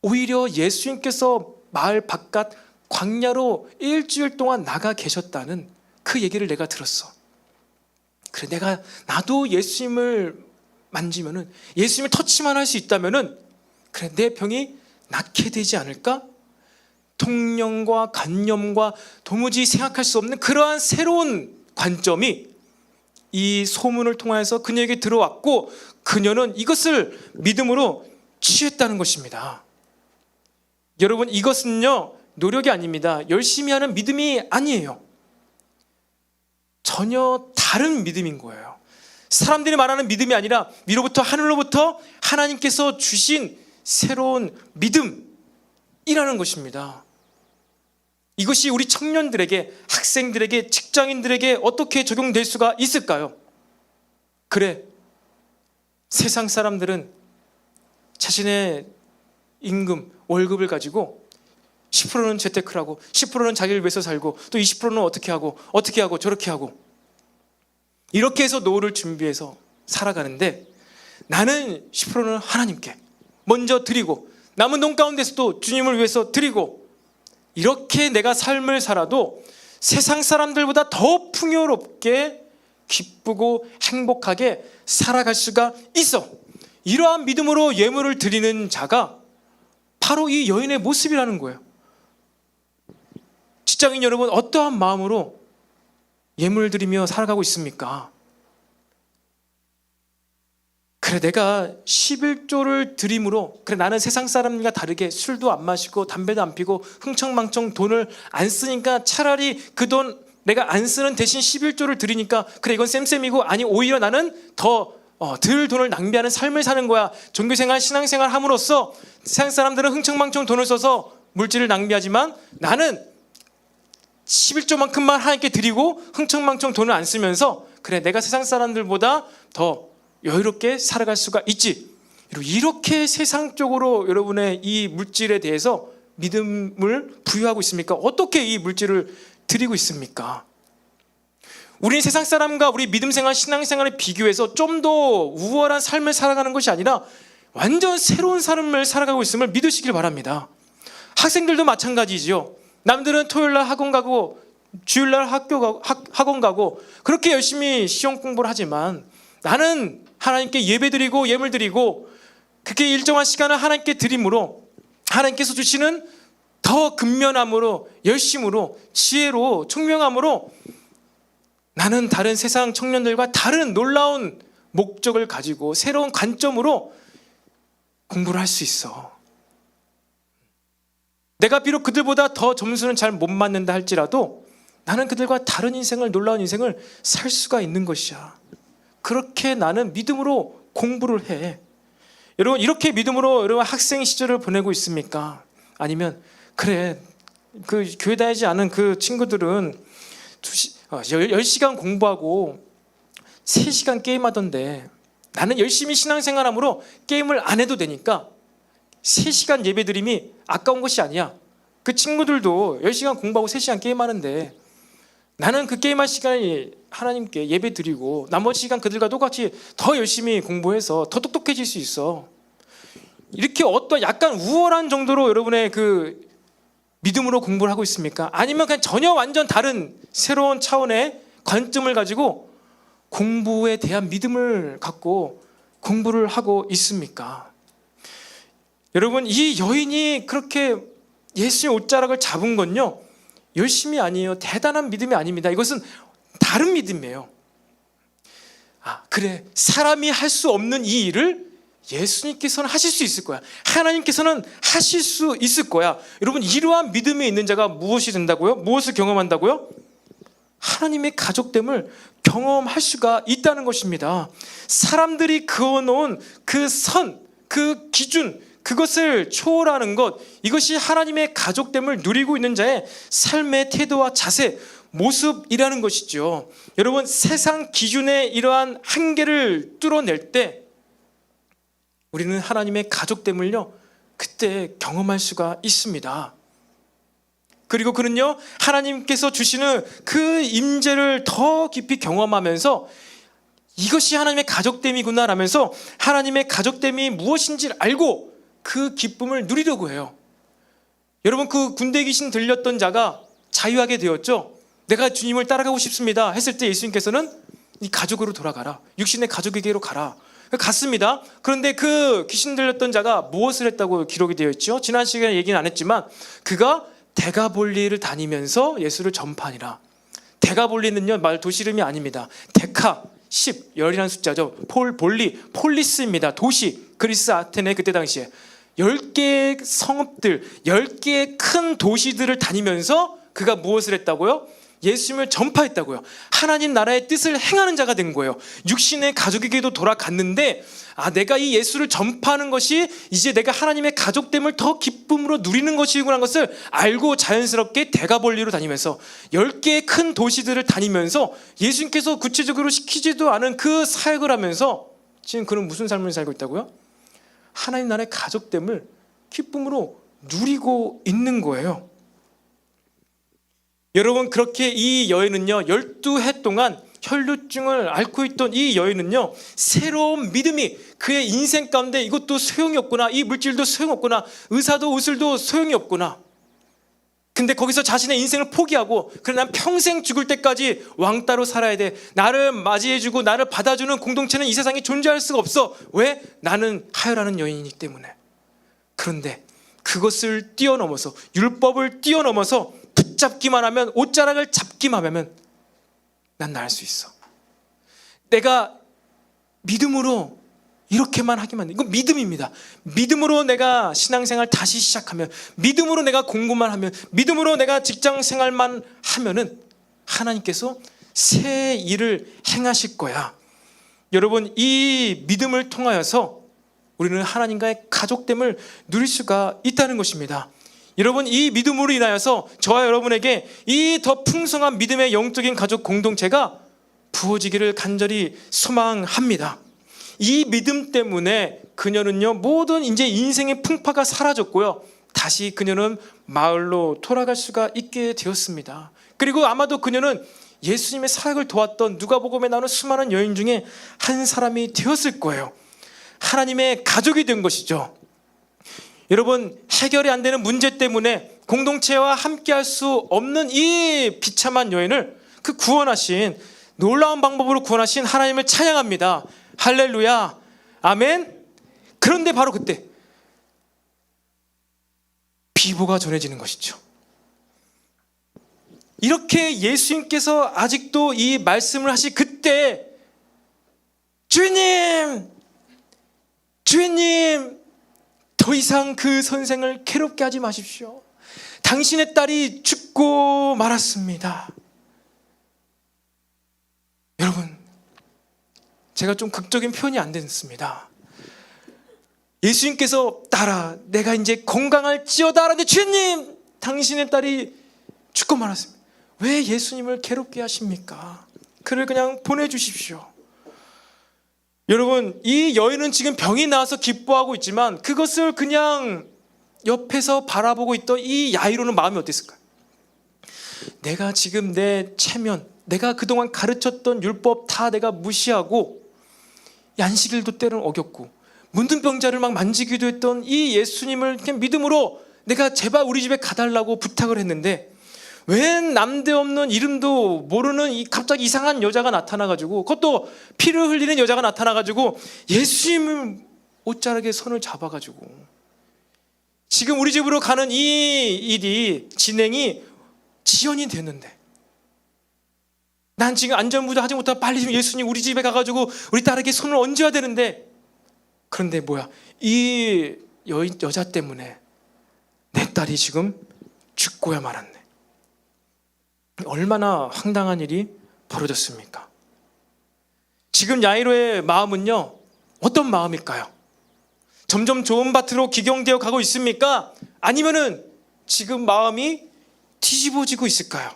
[SPEAKER 1] 오히려 예수님께서 마을 바깥 광야로 일주일 동안 나가 계셨다는 그 얘기를 내가 들었어. 그래, 나도 예수님을 만지면은, 예수님을 터치만 할 수 있다면은, 그래, 내 병이 낫게 되지 않을까? 통념과 관념과 도무지 생각할 수 없는 그러한 새로운 관점이 이 소문을 통해서 그녀에게 들어왔고, 그녀는 이것을 믿음으로 취했다는 것입니다. 여러분, 이것은요, 노력이 아닙니다. 열심히 하는 믿음이 아니에요. 전혀 다른 믿음인 거예요. 사람들이 말하는 믿음이 아니라 위로부터 하늘로부터 하나님께서 주신 새로운 믿음이라는 것입니다. 이것이 우리 청년들에게, 학생들에게, 직장인들에게 어떻게 적용될 수가 있을까요? 그래, 세상 사람들은 자신의 임금, 월급을 가지고 10%는 재테크를 하고 10%는 자기를 위해서 살고 또 20%는 어떻게 하고 저렇게 하고 이렇게 해서 노후를 준비해서 살아가는데, 나는 10%는 하나님께 먼저 드리고 남은 돈 가운데서도 주님을 위해서 드리고, 이렇게 내가 삶을 살아도 세상 사람들보다 더 풍요롭게 기쁘고 행복하게 살아갈 수가 있어. 이러한 믿음으로 예물을 드리는 자가 바로 이 여인의 모습이라는 거예요. 직장인 여러분, 어떠한 마음으로 예물을 드리며 살아가고 있습니까? 그래, 내가 11조를 드림으로, 그래, 나는 세상 사람과 다르게 술도 안 마시고 담배도 안 피고 흥청망청 돈을 안 쓰니까 차라리 그 돈 내가 안 쓰는 대신 11조를 드리니까 그래, 이건 쌤쌤이고, 아니 오히려 나는 더 덜 돈을 낭비하는 삶을 사는 거야. 종교생활, 신앙생활 함으로써 세상 사람들은 흥청망청 돈을 써서 물질을 낭비하지만 나는 11조만큼만 하나님께 드리고 흥청망청 돈을 안 쓰면서 그래, 내가 세상 사람들보다 더 여유롭게 살아갈 수가 있지. 이렇게 세상적으로 여러분의 이 물질에 대해서 믿음을 부여하고 있습니까? 어떻게 이 물질을 드리고 있습니까? 우리는 세상 사람과 우리 믿음생활, 신앙생활에 비교해서 좀 더 우월한 삶을 살아가는 것이 아니라 완전 새로운 삶을 살아가고 있음을 믿으시길 바랍니다. 학생들도 마찬가지죠. 남들은 토요일날 학원 가고 주일날 학원 가고 그렇게 열심히 시험 공부를 하지만, 나는 하나님께 예배드리고 예물드리고 그렇게 일정한 시간을 하나님께 드림으로 하나님께서 주시는 더 근면함으로, 열심으로, 지혜로, 총명함으로 나는 다른 세상 청년들과 다른 놀라운 목적을 가지고 새로운 관점으로 공부를 할 수 있어. 내가 비록 그들보다 더 점수는 잘 못 맞는다 할지라도 나는 그들과 다른 인생을, 놀라운 인생을 살 수가 있는 것이야. 그렇게 나는 믿음으로 공부를 해. 여러분, 이렇게 믿음으로 여러분 학생 시절을 보내고 있습니까? 아니면 그래, 그 교회 다니지 않은 그 친구들은 10시간 공부하고 3시간 게임하던데 나는 열심히 신앙생활함으로 게임을 안 해도 되니까 3시간 예배드림이 아까운 것이 아니야. 그 친구들도 10시간 공부하고 3시간 게임하는데 나는 그 게임할 시간에 하나님께 예배드리고 나머지 시간 그들과 똑같이 더 열심히 공부해서 더 똑똑해질 수 있어. 이렇게 어떤 약간 우월한 정도로 여러분의 그 믿음으로 공부를 하고 있습니까? 아니면 그냥 전혀 완전 다른 새로운 차원의 관점을 가지고 공부에 대한 믿음을 갖고 공부를 하고 있습니까? 여러분, 이 여인이 그렇게 예수의 옷자락을 잡은 건요, 열심이 아니에요. 대단한 믿음이 아닙니다. 이것은 다른 믿음이에요. 그래, 사람이 할 수 없는 이 일을 예수님께서는 하실 수 있을 거야. 하나님께서는 하실 수 있을 거야. 여러분, 이러한 믿음이 있는 자가 무엇이 된다고요? 무엇을 경험한다고요? 하나님의 가족됨을 경험할 수가 있다는 것입니다. 사람들이 그어놓은 그 선, 그 기준, 그것을 초월하는 것, 이것이 하나님의 가족됨을 누리고 있는 자의 삶의 태도와 자세, 모습이라는 것이죠. 여러분, 세상 기준의 이러한 한계를 뚫어낼 때 우리는 하나님의 가족됨을요, 그때 경험할 수가 있습니다. 그리고 그는요, 하나님께서 주시는 그 임재를 더 깊이 경험하면서 이것이 하나님의 가족됨이구나 라면서 하나님의 가족됨이 무엇인지를 알고 그 기쁨을 누리려고 해요. 여러분, 그 군대 귀신 들렸던 자가 자유하게 되었죠. 내가 주님을 따라가고 싶습니다 했을 때 예수님께서는 이 가족으로 돌아가라, 육신의 가족에게로 가라, 갔습니다. 그런데 그 귀신 들렸던 자가 무엇을 했다고 기록이 되어 있죠? 지난 시간에 얘기는 안 했지만 그가 데가볼리를 다니면서 예수를 전파하니라. 데가볼리는요, 말 도시 이름이 아닙니다. 데카, 10, 열이라는 숫자죠. 볼리, 폴리스입니다. 도시, 그리스 아테네 그때 당시에 10개의 성읍들, 10개의 큰 도시들을 다니면서 그가 무엇을 했다고요? 예수님을 전파했다고요. 하나님 나라의 뜻을 행하는 자가 된 거예요. 육신의 가족에게도 돌아갔는데 내가 이 예수를 전파하는 것이 이제 내가 하나님의 가족됨을 더 기쁨으로 누리는 것이구나 하는 것을 알고 자연스럽게 대가벌리로 다니면서 10개의 큰 도시들을 다니면서 예수님께서 구체적으로 시키지도 않은 그 사역을 하면서 지금 그는 무슨 삶을 살고 있다고요? 하나님 나라의 가족됨을 기쁨으로 누리고 있는 거예요. 여러분, 그렇게 이 여인은요 12해 동안 혈루증을 앓고 있던 이 여인은요 새로운 믿음이 그의 인생 가운데 이것도 소용이 없구나, 이 물질도 소용없구나, 의사도 의술도 소용이 없구나. 근데 거기서 자신의 인생을 포기하고 그래 난 평생 죽을 때까지 왕따로 살아야 돼, 나를 맞이해주고 나를 받아주는 공동체는 이 세상에 존재할 수가 없어. 왜? 나는 하혈하는 여인이기 때문에. 그런데 그것을 뛰어넘어서, 율법을 뛰어넘어서 붙잡기만 하면, 옷자락을 잡기만 하면 난 나을 수 있어. 내가 믿음으로 이렇게만 하기만 해. 이건 믿음입니다. 믿음으로 내가 신앙생활 다시 시작하면, 믿음으로 내가 공부만 하면, 믿음으로 내가 직장생활만 하면은 하나님께서 새 일을 행하실 거야. 여러분, 이 믿음을 통하여서 우리는 하나님과의 가족됨을 누릴 수가 있다는 것입니다. 여러분, 이 믿음으로 인하여서 저와 여러분에게 이 더 풍성한 믿음의 영적인 가족 공동체가 부어지기를 간절히 소망합니다. 이 믿음 때문에 그녀는요 모든 이제 인생의 풍파가 사라졌고요, 다시 그녀는 마을로 돌아갈 수가 있게 되었습니다. 그리고 아마도 그녀는 예수님의 사역을 도왔던 누가복음에 나오는 수많은 여인 중에 한 사람이 되었을 거예요. 하나님의 가족이 된 것이죠. 여러분, 해결이 안 되는 문제 때문에 공동체와 함께 할 수 없는 이 비참한 여인을 그 구원하신, 놀라운 방법으로 구원하신 하나님을 찬양합니다. 할렐루야, 아멘. 그런데 바로 그때 비보가 전해지는 것이죠. 이렇게 예수님께서 아직도 이 말씀을 하시 그때 주님, 주님, 더 이상 그 선생을 괴롭게 하지 마십시오. 당신의 딸이 죽고 말았습니다. 여러분, 제가 좀 극적인 표현이 안 됐습니다. 예수님께서 딸아, 내가 이제 건강할지어다 하는데 주님, 당신의 딸이 죽고 말았습니다. 왜 예수님을 괴롭게 하십니까? 그를 그냥 보내주십시오. 여러분, 이 여인은 지금 병이 나와서 기뻐하고 있지만 그것을 그냥 옆에서 바라보고 있던 이 야이로는 마음이 어땠을까요? 내가 지금 내 체면, 내가 그동안 가르쳤던 율법 다 내가 무시하고 안식일도 때로는 어겼고 문둥병자를 막 만지기도 했던 이 예수님을 그냥 믿음으로 내가 제발 우리 집에 가달라고 부탁을 했는데 웬 남대없는 이름도 모르는 이 갑자기 이상한 여자가 나타나가지고, 그것도 피를 흘리는 여자가 나타나가지고 예수님 옷자락에 손을 잡아가지고 지금 우리 집으로 가는 이 일이 진행이 지연이 됐는데 난 지금 안전부도 하지 못하고 빨리 좀 예수님 우리 집에 가가지고 우리 딸에게 손을 얹어야 되는데, 그런데 뭐야, 이 여자 때문에 내 딸이 지금 죽고야 말았네. 얼마나 황당한 일이 벌어졌습니까? 지금 야이로의 마음은요 어떤 마음일까요? 점점 좋은 밭으로 기경되어 가고 있습니까? 아니면은 지금 마음이 뒤집어지고 있을까요?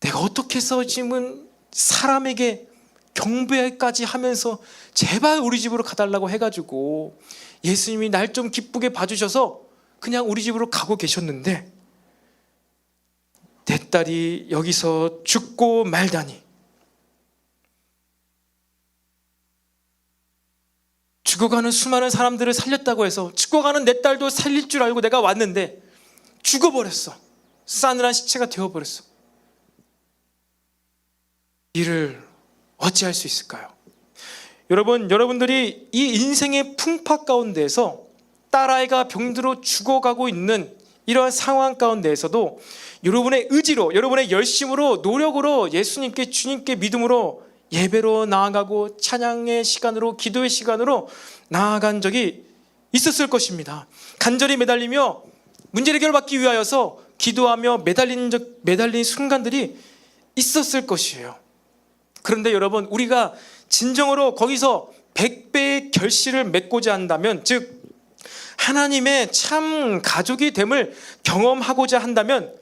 [SPEAKER 1] 내가 어떻게 해서 지금은 사람에게 경배까지 하면서 제발 우리 집으로 가달라고 해가지고 예수님이 날 좀 기쁘게 봐주셔서 그냥 우리 집으로 가고 계셨는데 내 딸이 여기서 죽고 말다니. 죽어가는 수많은 사람들을 살렸다고 해서 죽어가는 내 딸도 살릴 줄 알고 내가 왔는데 죽어버렸어. 싸늘한 시체가 되어버렸어. 이를 어찌할 수 있을까요? 여러분들이 이 인생의 풍파 가운데에서 딸아이가 병들어 죽어가고 있는 이러한 상황 가운데에서도 여러분의 의지로, 여러분의 열심으로, 노력으로 예수님께, 주님께 믿음으로 예배로 나아가고 찬양의 시간으로, 기도의 시간으로 나아간 적이 있었을 것입니다. 간절히 매달리며 문제 해결을 받기 위하여서 기도하며 매달린 순간들이 있었을 것이에요. 그런데 여러분, 우리가 진정으로 거기서 100배의 결실을 맺고자 한다면, 즉 하나님의 참 가족이 됨을 경험하고자 한다면,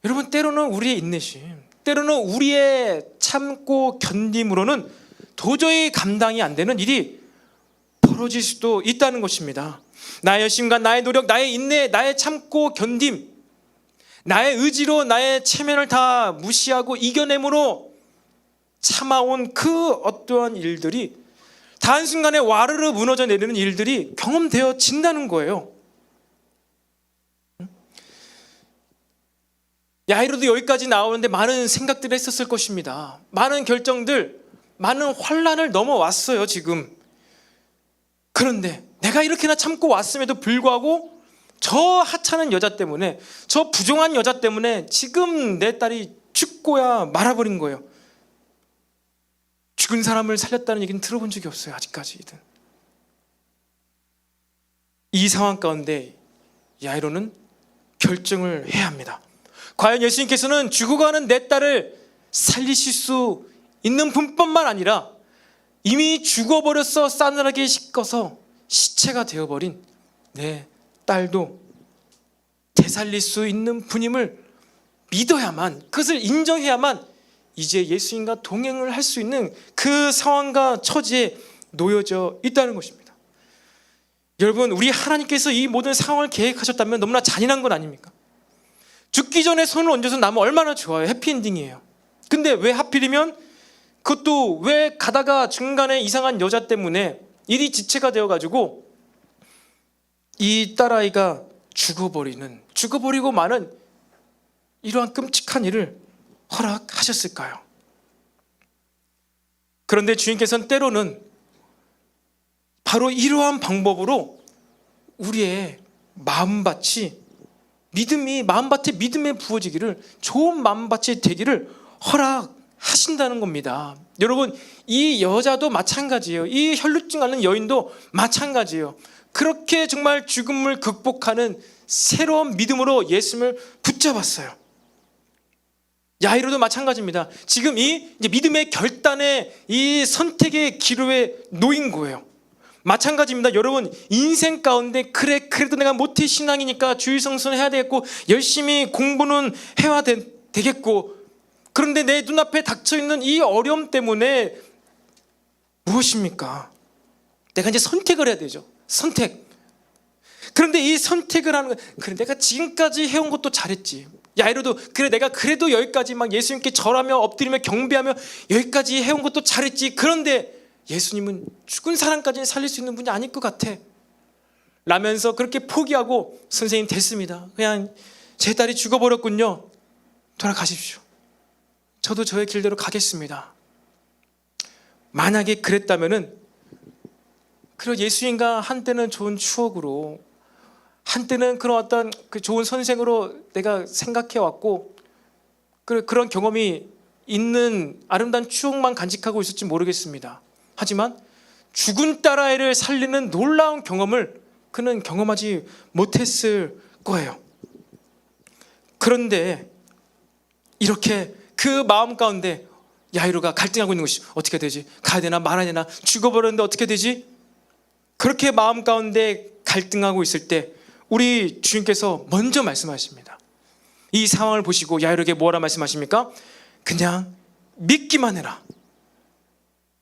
[SPEAKER 1] 여러분, 때로는 우리의 인내심, 때로는 우리의 참고 견딤으로는 도저히 감당이 안 되는 일이 벌어질 수도 있다는 것입니다. 나의 열심과 나의 노력, 나의 인내, 나의 참고 견딤, 나의 의지로 나의 체면을 다 무시하고 이겨냄으로 참아온 그 어떠한 일들이 다 한순간에 와르르 무너져 내리는 일들이 경험되어진다는 거예요. 야이로도 여기까지 나오는데 많은 생각들을 했었을 것입니다. 많은 결정들, 많은 환난을 넘어왔어요 지금. 그런데 내가 이렇게나 참고 왔음에도 불구하고 저 하찮은 여자 때문에, 저 부정한 여자 때문에 지금 내 딸이 죽고야 말아버린 거예요. 죽은 사람을 살렸다는 얘기는 들어본 적이 없어요 아직까지는. 이 상황 가운데 야이로는 결정을 해야 합니다. 과연 예수님께서는 죽어가는 내 딸을 살리실 수 있는 분뿐만 아니라 이미 죽어버려서 싸늘하게 식어서 시체가 되어버린 내 딸도 되살릴 수 있는 분임을 믿어야만, 그것을 인정해야만 이제 예수님과 동행을 할 수 있는 그 상황과 처지에 놓여져 있다는 것입니다. 여러분, 우리 하나님께서 이 모든 상황을 계획하셨다면 너무나 잔인한 건 아닙니까? 죽기 전에 손을 얹어서 나면 얼마나 좋아요. 해피엔딩이에요. 근데 왜 하필이면, 그것도 왜 가다가 중간에 이상한 여자 때문에 일이 지체가 되어가지고 이 딸아이가 죽어버리고 마는 이러한 끔찍한 일을 허락하셨을까요? 그런데 주님께서는 때로는 바로 이러한 방법으로 우리의 마음밭에 믿음에 부어지기를, 좋은 마음밭이 되기를 허락하신다는 겁니다. 여러분, 이 여자도 마찬가지예요. 이 혈루증 앓는 여인도 마찬가지예요. 그렇게 정말 죽음을 극복하는 새로운 믿음으로 예수님을 붙잡았어요. 야이로도 마찬가지입니다. 지금 이 믿음의 결단의 이 선택의 기로에 놓인 거예요. 마찬가지입니다. 여러분, 인생 가운데 그래도 내가 모태 신앙이니까 주일 성수는 해야 되겠고 열심히 공부는 해야 되겠고, 그런데 내 눈앞에 닥쳐있는 이 어려움 때문에 무엇입니까? 내가 이제 선택을 해야 되죠. 선택. 그런데 이 선택을 하는 건, 그래 내가 지금까지 해온 것도 잘했지. 야이로도 그래 내가 그래도 여기까지 막 예수님께 절하며 엎드리며 경배하며 여기까지 해온 것도 잘했지. 그런데 예수님은 죽은 사람까지는 살릴 수 있는 분이 아닐 것 같아 라면서 그렇게 포기하고, 선생님 됐습니다. 그냥 제 딸이 죽어버렸군요. 돌아가십시오. 저도 저의 길대로 가겠습니다. 만약에 그랬다면은, 그리고 예수님과 한때는 좋은 추억으로, 한때는 그런 어떤 그 좋은 선생으로 내가 생각해 왔고, 그런 경험이 있는 아름다운 추억만 간직하고 있을지 모르겠습니다. 하지만 죽은 딸아이를 살리는 놀라운 경험을 그는 경험하지 못했을 거예요. 그런데 이렇게 그 마음 가운데 야이로가 갈등하고 있는 것이, 어떻게 되지? 가야 되나 말아야 되나? 죽어버렸는데 어떻게 되지? 그렇게 마음 가운데 갈등하고 있을 때 우리 주님께서 먼저 말씀하십니다. 이 상황을 보시고 야이로에게 뭐라 말씀하십니까? 그냥 믿기만 해라.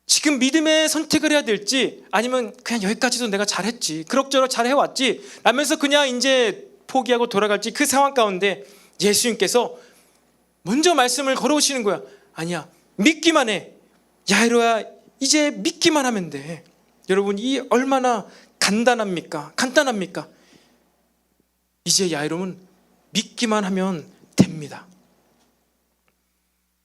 [SPEAKER 1] 지금 믿음의 선택을 해야 될지, 아니면 그냥 여기까지도 내가 잘했지, 그럭저럭 잘해왔지 라면서 그냥 이제 포기하고 돌아갈지, 그 상황 가운데 예수님께서 먼저 말씀을 걸어오시는 거야. 아니야, 믿기만 해. 야이로야, 이제 믿기만 하면 돼. 여러분, 이 얼마나 간단합니까? 이제 야이로는 믿기만 하면 됩니다.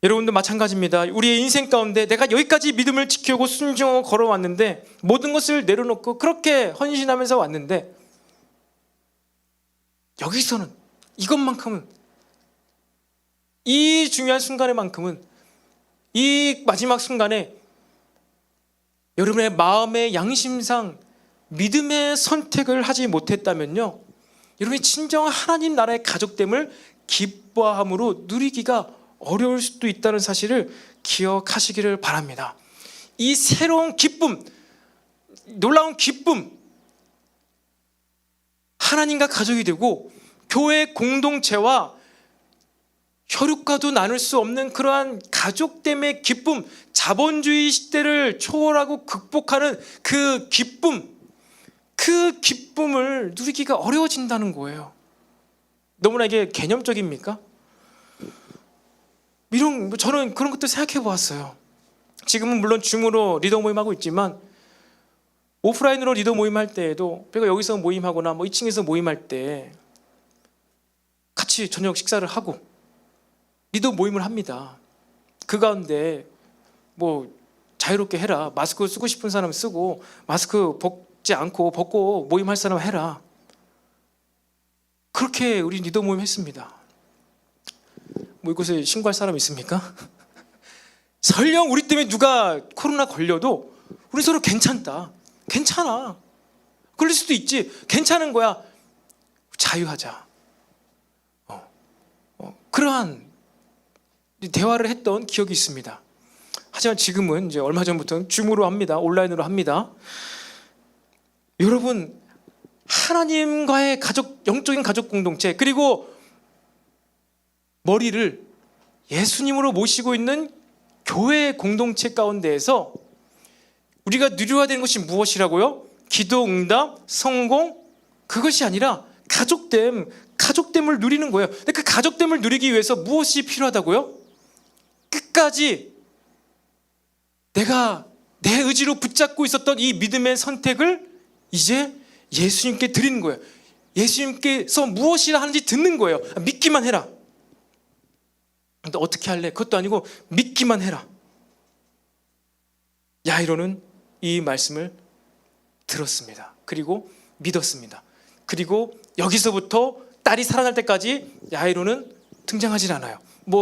[SPEAKER 1] 여러분도 마찬가지입니다. 우리의 인생 가운데 내가 여기까지 믿음을 지키고 순종하고 걸어왔는데, 모든 것을 내려놓고 그렇게 헌신하면서 왔는데, 여기서는 이것만큼은, 이 중요한 순간에만큼은, 이 마지막 순간에 여러분의 마음의 양심상 믿음의 선택을 하지 못했다면요, 여러분이 진정한 하나님 나라의 가족됨을 기뻐함으로 누리기가 어려울 수도 있다는 사실을 기억하시기를 바랍니다. 이 새로운 기쁨, 놀라운 기쁨, 하나님과 가족이 되고 교회 공동체와 혈육과도 나눌 수 없는 그러한 가족됨의 기쁨, 자본주의 시대를 초월하고 극복하는 그 기쁨을 누리기가 어려워진다는 거예요. 너무나 이게 개념적입니까? 저는 그런 것도 생각해 보았어요. 지금은 물론 줌으로 리더 모임하고 있지만 오프라인으로 리더 모임할 때에도 제가 여기서 모임하거나 2층에서 모임할 때 같이 저녁 식사를 하고 리더 모임을 합니다. 그 가운데 자유롭게 해라. 마스크 쓰고 싶은 사람 쓰고 마스크 벗지 않고 벗고 모임할 사람 해라. 그렇게 우리 리더 모임 했습니다. 이곳에 신고할 사람 있습니까? 설령 우리 때문에 누가 코로나 걸려도 우리 서로 괜찮다. 괜찮아. 걸릴 수도 있지. 괜찮은 거야. 자유하자. 그러한 대화를 했던 기억이 있습니다. 하지만 지금은 이제 얼마 전부터는 줌으로 합니다. 온라인으로 합니다. 여러분, 하나님과의 영적인 가족 공동체, 그리고 머리를 예수님으로 모시고 있는 교회 공동체 가운데에서 우리가 누려야 되는 것이 무엇이라고요? 기도, 응답, 성공, 그것이 아니라 가족됨을 누리는 거예요. 근데 그 가족됨을 누리기 위해서 무엇이 필요하다고요? 끝까지 내가 내 의지로 붙잡고 있었던 이 믿음의 선택을 이제 예수님께 드리는 거예요. 예수님께서 무엇이라 하는지 듣는 거예요. 믿기만 해라. 근데 어떻게 할래? 그것도 아니고 믿기만 해라. 야이로는 이 말씀을 들었습니다. 그리고 믿었습니다. 그리고 여기서부터 딸이 살아날 때까지 야이로는 등장하지 않아요.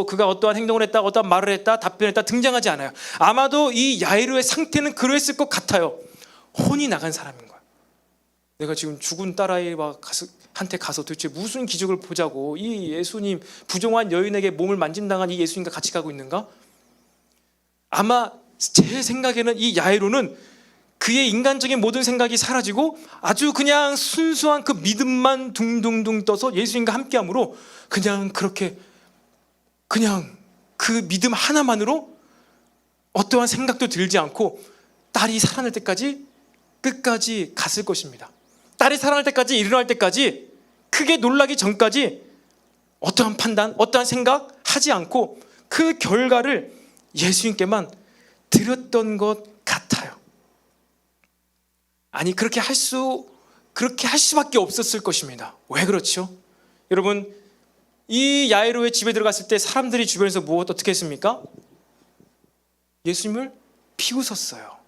[SPEAKER 1] 그가 어떠한 행동을 했다, 어떠한 말을 했다, 답변했다 등장하지 않아요. 아마도 이 야이로의 상태는 그랬을 것 같아요. 혼이 나간 사람인 거예요. 내가 지금 죽은 딸아이한테 가서 도대체 무슨 기적을 보자고 이 예수님, 부정한 여인에게 몸을 만진당한 이 예수님과 같이 가고 있는가? 아마 제 생각에는 이 야이로는 그의 인간적인 모든 생각이 사라지고 아주 그냥 순수한 그 믿음만 둥둥둥 떠서 예수님과 함께함으로 그냥 그 믿음 하나만으로 어떠한 생각도 들지 않고 딸이 살아날 때까지 끝까지 갔을 것입니다. 딸이 살아날 때까지, 일어날 때까지, 크게 놀라기 전까지 어떠한 판단, 어떠한 생각 하지 않고 그 결과를 예수님께만 드렸던 것 같아요. 아니, 그렇게 할 수밖에 없었을 것입니다. 왜 그렇죠? 여러분, 이 야이로의 집에 들어갔을 때 사람들이 주변에서 어떻게 했습니까? 예수님을 비웃었어요.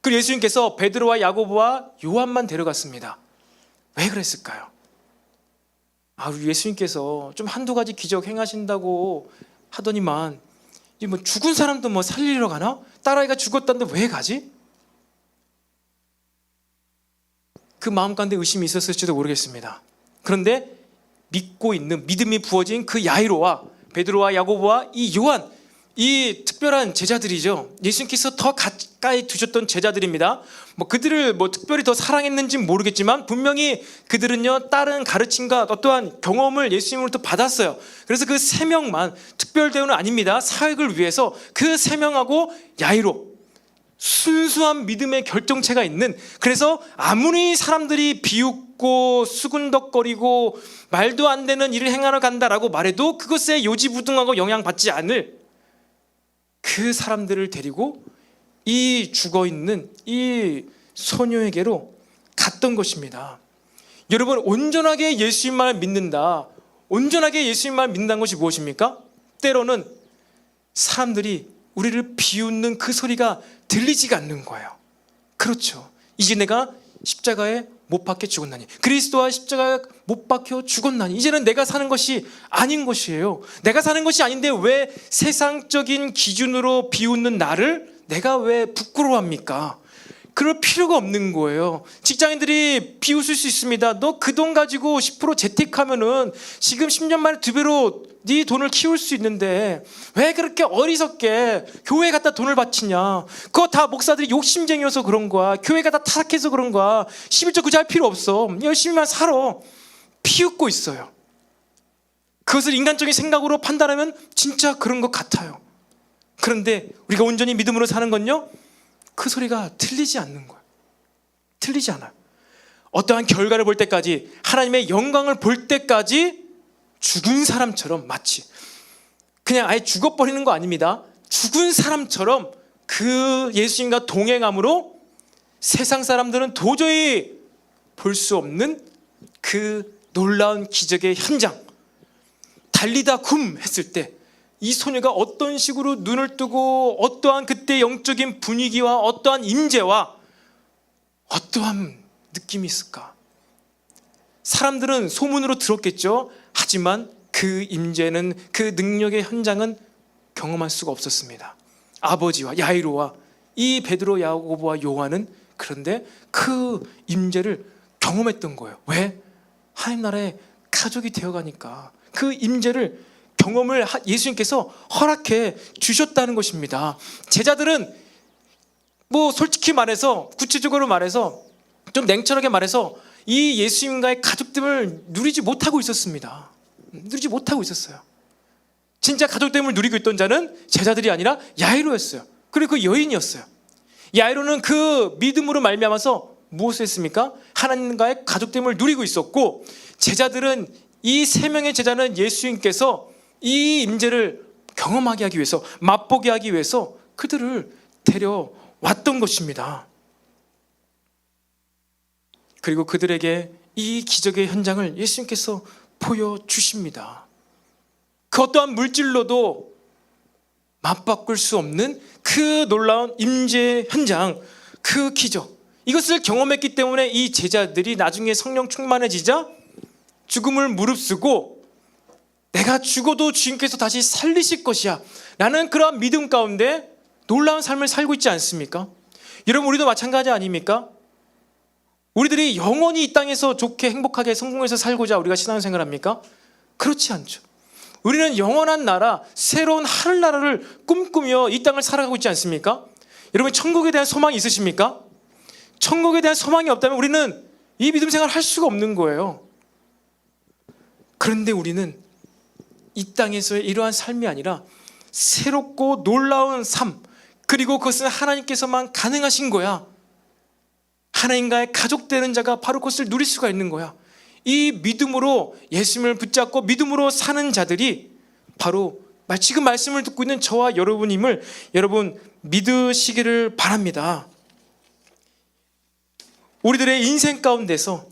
[SPEAKER 1] 그 예수님께서 베드로와 야고보와 요한만 데려갔습니다. 왜 그랬을까요? 우리 예수님께서 좀 한두 가지 기적 행하신다고 하더니만 죽은 사람도 살리러 가나? 딸아이가 죽었다는데 왜 가지? 그 마음 가운데 의심이 있었을지도 모르겠습니다. 그런데 믿고 있는 믿음이 부어진 그 야이로와 베드로와 야고보와 이 요한, 이 특별한 제자들이죠. 예수님께서 더 가까이 두셨던 제자들입니다. 그들을 특별히 더 사랑했는지는 모르겠지만 분명히 그들은요 다른 가르침과 어떠한 경험을 예수님으로부터 받았어요. 그래서 그 세 명만, 특별 대우는 아닙니다. 사역을 위해서 그 세 명하고 야이로, 순수한 믿음의 결정체가 있는, 그래서 아무리 사람들이 비웃고 수군덕거리고 말도 안 되는 일을 행하러 간다라고 말해도 그것에 요지부동하고 영향받지 않을 그 사람들을 데리고 이 죽어있는 이 소녀에게로 갔던 것입니다. 여러분, 온전하게 예수님만을 믿는다, 온전하게 예수님만을 믿는다는 것이 무엇입니까? 때로는 사람들이 우리를 비웃는 그 소리가 들리지가 않는 거예요. 그렇죠. 이제 내가 십자가에 못 박혀 죽었나니, 그리스도와 십자가에 못 박혀 죽었나니, 이제는 내가 사는 것이 아닌 것이에요. 내가 사는 것이 아닌데 왜 세상적인 기준으로 비웃는 나를 내가 왜 부끄러워합니까? 그럴 필요가 없는 거예요. 직장인들이 비웃을 수 있습니다. 너 그 돈 가지고 10% 재테크하면은 지금 10년 만에 2배로 네 돈을 키울 수 있는데 왜 그렇게 어리석게 교회에 갖다 돈을 바치냐. 그거 다 목사들이 욕심쟁이여서 그런 거야. 교회가 다 타락해서 그런 거야. 11조 그자 할 필요 없어. 열심히만 살아. 비웃고 있어요. 그것을 인간적인 생각으로 판단하면 진짜 그런 것 같아요. 그런데 우리가 온전히 믿음으로 사는 건요, 그 소리가 틀리지 않는 거예요. 틀리지 않아요. 어떠한 결과를 볼 때까지, 하나님의 영광을 볼 때까지 죽은 사람처럼, 마치 그냥 아예 죽어버리는 거 아닙니다. 죽은 사람처럼 그 예수님과 동행함으로 세상 사람들은 도저히 볼 수 없는 그 놀라운 기적의 현장, 달리다 굼 했을 때 이 소녀가 어떤 식으로 눈을 뜨고 어떠한 그때 영적인 분위기와 어떠한 임재와 어떠한 느낌이 있을까? 사람들은 소문으로 들었겠죠. 하지만 그 임재는, 그 능력의 현장은 경험할 수가 없었습니다. 아버지와 야이로와 이 베드로, 야고보와 요한은 그런데 그 임재를 경험했던 거예요. 왜? 하나님 나라의 가족이 되어가니까 그 임재를, 경험을 예수님께서 허락해 주셨다는 것입니다. 제자들은 뭐 솔직히 말해서, 구체적으로 말해서, 좀 냉철하게 말해서 이 예수님과의 가족됨을 누리지 못하고 있었습니다. 누리지 못하고 있었어요. 진짜 가족됨을 누리고 있던 자는 제자들이 아니라 야이로였어요. 그리고 그 여인이었어요. 야이로는 그 믿음으로 말미암아서 무엇을 했습니까? 하나님과의 가족됨을 누리고 있었고, 제자들은, 이 세 명의 제자는 예수님께서 이 임재를 경험하게 하기 위해서, 맛보게 하기 위해서 그들을 데려왔던 것입니다. 그리고 그들에게 이 기적의 현장을 예수님께서 보여주십니다. 그 어떠한 물질로도 맞바꿀 수 없는 그 놀라운 임재 현장, 그 기적, 이것을 경험했기 때문에 이 제자들이 나중에 성령 충만해지자 죽음을 무릅쓰고 내가 죽어도 주님께서 다시 살리실 것이야 라는 그러한 믿음 가운데 놀라운 삶을 살고 있지 않습니까? 여러분, 우리도 마찬가지 아닙니까? 우리들이 영원히 이 땅에서 좋게 행복하게 성공해서 살고자 우리가 신앙생활 합니까? 그렇지 않죠. 우리는 영원한 나라, 새로운 하늘나라를 꿈꾸며 이 땅을 살아가고 있지 않습니까? 여러분, 천국에 대한 소망이 있으십니까? 천국에 대한 소망이 없다면 우리는 이 믿음 생활을 할 수가 없는 거예요. 그런데 우리는 이 땅에서의 이러한 삶이 아니라 새롭고 놀라운 삶, 그리고 그것은 하나님께서만 가능하신 거야. 하나님과의 가족되는 자가 바로 그것을 누릴 수가 있는 거야. 이 믿음으로 예수님을 붙잡고 믿음으로 사는 자들이 바로 지금 말씀을 듣고 있는 저와 여러분임을 여러분 믿으시기를 바랍니다. 우리들의 인생 가운데서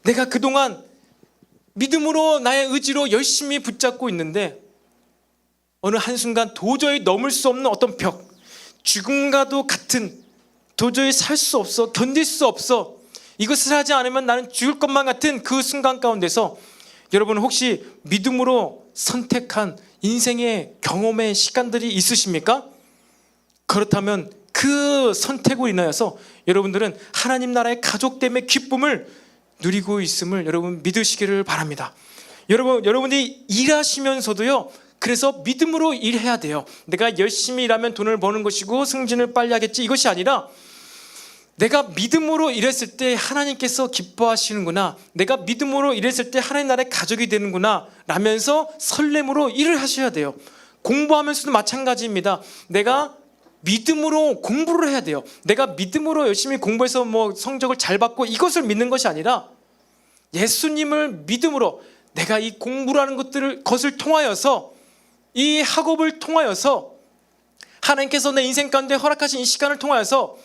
[SPEAKER 1] 내가 그동안 믿음으로 나의 의지로 열심히 붙잡고 있는데 어느 한순간 도저히 넘을 수 없는 어떤 벽, 죽음과도 같은, 도저히 살 수 없어, 견딜 수 없어, 이것을 하지 않으면 나는 죽을 것만 같은 그 순간 가운데서 여러분 혹시 믿음으로 선택한 인생의 경험의 시간들이 있으십니까? 그렇다면 그 선택으로 인하여서 여러분들은 하나님 나라의 가족됨의 기쁨을 누리고 있음을 여러분 믿으시기를 바랍니다. 여러분이 일하시면서도요, 그래서 믿음으로 일해야 돼요. 내가 열심히 일하면 돈을 버는 것이고 승진을 빨리 하겠지, 이것이 아니라 내가 믿음으로 일했을 때 하나님께서 기뻐하시는구나, 내가 믿음으로 일했을 때 하나님 나라의 가족이 되는구나 라면서 설렘으로 일을 하셔야 돼요. 공부하면서도 마찬가지입니다. 내가 믿음으로 공부를 해야 돼요. 내가 믿음으로 열심히 공부해서 뭐 성적을 잘 받고 이것을 믿는 것이 아니라 예수님을 믿음으로 내가 이 공부라는 것을 통하여서, 이 학업을 통하여서, 하나님께서 내 인생 가운데 허락하신 이 시간을 통하여서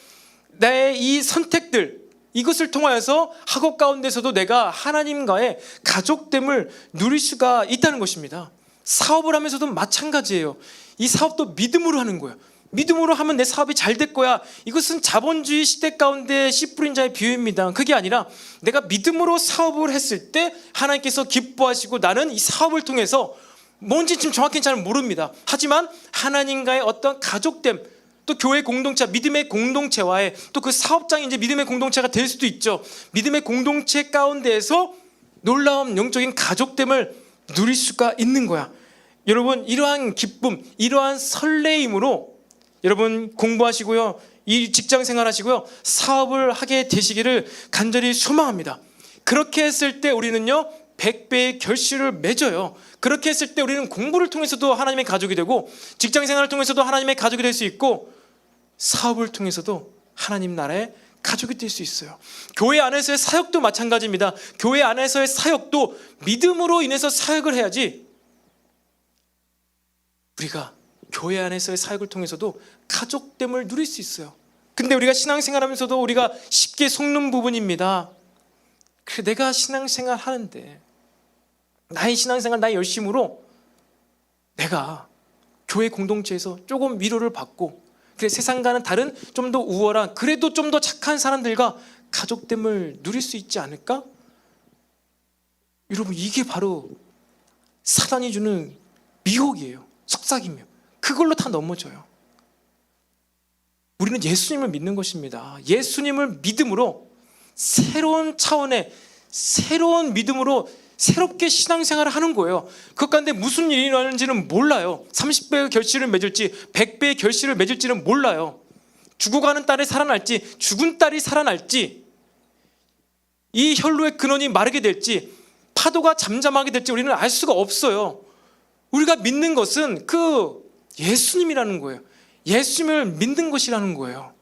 [SPEAKER 1] 내 이 선택들, 이것을 통하여서 학업 가운데서도 내가 하나님과의 가족됨을 누릴 수가 있다는 것입니다. 사업을 하면서도 마찬가지예요. 이 사업도 믿음으로 하는 거예요. 믿음으로 하면 내 사업이 잘 될 거야, 이것은 자본주의 시대 가운데 씨 뿌린 자의 비유입니다. 그게 아니라 내가 믿음으로 사업을 했을 때 하나님께서 기뻐하시고 나는 이 사업을 통해서 뭔지 지금 정확히 잘 모릅니다. 하지만 하나님과의 어떤 가족됨, 또 교회 공동체, 믿음의 공동체와의 또 그 사업장이 이제 믿음의 공동체가 될 수도 있죠. 믿음의 공동체 가운데에서 놀라운 영적인 가족됨을 누릴 수가 있는 거야. 여러분, 이러한 기쁨, 이러한 설레임으로 여러분 공부하시고요, 이 직장 생활하시고요, 사업을 하게 되시기를 간절히 소망합니다. 그렇게 했을 때 우리는요 100배의 결실을 맺어요. 그렇게 했을 때 우리는 공부를 통해서도 하나님의 가족이 되고, 직장 생활을 통해서도 하나님의 가족이 될 수 있고, 사업을 통해서도 하나님 나라의 가족이 될 수 있어요. 교회 안에서의 사역도 마찬가지입니다. 교회 안에서의 사역도 믿음으로 인해서 사역을 해야지, 우리가 교회 안에서의 사역을 통해서도 가족됨을 누릴 수 있어요. 근데 우리가 신앙생활하면서도 우리가 쉽게 속는 부분입니다. 그래, 내가 신앙생활 하는데, 나의 신앙생활, 나의 열심으로 내가 교회 공동체에서 조금 위로를 받고, 그래, 세상과는 다른 좀 더 우월한, 그래도 좀 더 착한 사람들과 가족됨을 누릴 수 있지 않을까? 여러분, 이게 바로 사단이 주는 미혹이에요. 속삭임이에요. 그걸로 다 넘어져요. 우리는 예수님을 믿는 것입니다. 예수님을 믿음으로 새로운 차원의 새로운 믿음으로 새롭게 신앙생활을 하는 거예요. 그것 가운데 무슨 일이 일어나는지는 몰라요. 30배의 결실을 맺을지 100배의 결실을 맺을지는 몰라요. 죽어가는 딸이 살아날지 죽은 딸이 살아날지, 이 혈로의 근원이 마르게 될지, 파도가 잠잠하게 될지 우리는 알 수가 없어요. 우리가 믿는 것은 그 예수님이라는 거예요. 예수님을 믿는 것이라는 거예요.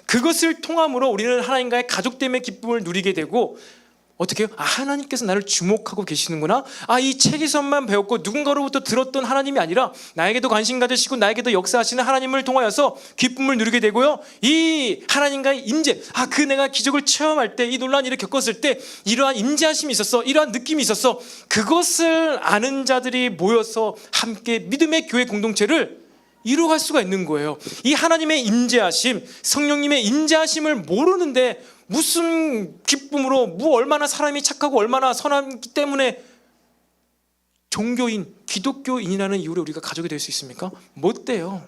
[SPEAKER 1] 그것을 통함으로 우리는 하나님과의 가족됨의 기쁨을 누리게 되고, 어떻게 해요? 하나님께서 나를 주목하고 계시는구나. 이 책에서만 배웠고 누군가로부터 들었던 하나님이 아니라 나에게도 관심 가지시고 나에게도 역사하시는 하나님을 통하여서 기쁨을 누리게 되고요, 이 하나님과의 임재, 그 내가 기적을 체험할 때, 이 놀라운 일을 겪었을 때 이러한 임재하심이 있었어, 이러한 느낌이 있었어, 그것을 아는 자들이 모여서 함께 믿음의 교회 공동체를 이루어갈 수가 있는 거예요. 이 하나님의 임재하심, 성령님의 임재하심을 모르는데 무슨 기쁨으로, 얼마나 사람이 착하고 얼마나 선하기 때문에 종교인, 기독교인이라는 이유로 우리가 가족이 될 수 있습니까? 못 돼요.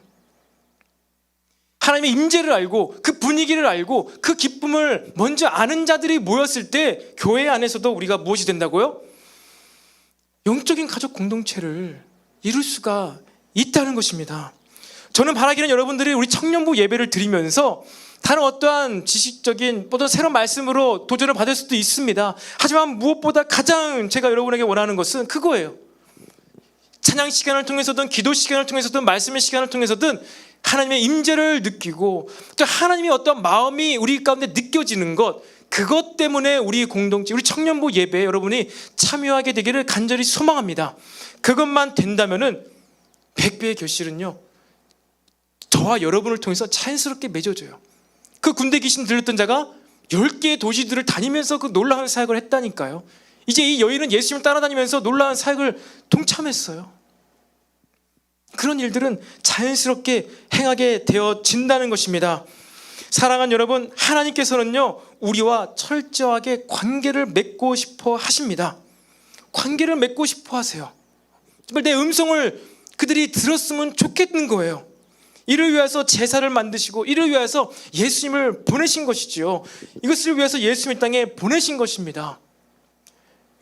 [SPEAKER 1] 하나님의 임재를 알고 그 분위기를 알고 그 기쁨을 먼저 아는 자들이 모였을 때 교회 안에서도 우리가 무엇이 된다고요? 영적인 가족 공동체를 이룰 수가 있다는 것입니다. 저는 바라기는 여러분들이 우리 청년부 예배를 드리면서 다른 어떠한 지식적인 어떤 새로운 말씀으로 도전을 받을 수도 있습니다. 하지만 무엇보다 가장 제가 여러분에게 원하는 것은 그거예요. 찬양 시간을 통해서든 기도 시간을 통해서든 말씀의 시간을 통해서든 하나님의 임재를 느끼고, 또 하나님의 어떤 마음이 우리 가운데 느껴지는 것, 그것 때문에 우리 공동체, 우리 청년부 예배에 여러분이 참여하게 되기를 간절히 소망합니다. 그것만 된다면은 100배의 결실은요, 저와 여러분을 통해서 자연스럽게 맺어져요. 그 군대 귀신 들렸던 자가 10개의 도시들을 다니면서 그 놀라운 사역을 했다니까요. 이제 이 여인은 예수님을 따라다니면서 놀라운 사역을 동참했어요. 그런 일들은 자연스럽게 행하게 되어진다는 것입니다. 사랑하는 여러분, 하나님께서는요 우리와 철저하게 관계를 맺고 싶어 하십니다. 관계를 맺고 싶어 하세요. 정말 내 음성을 그들이 들었으면 좋겠는 거예요. 이를 위해서 제사를 만드시고 이를 위해서 예수님을 보내신 것이지요. 이것을 위해서 예수님 땅에 보내신 것입니다.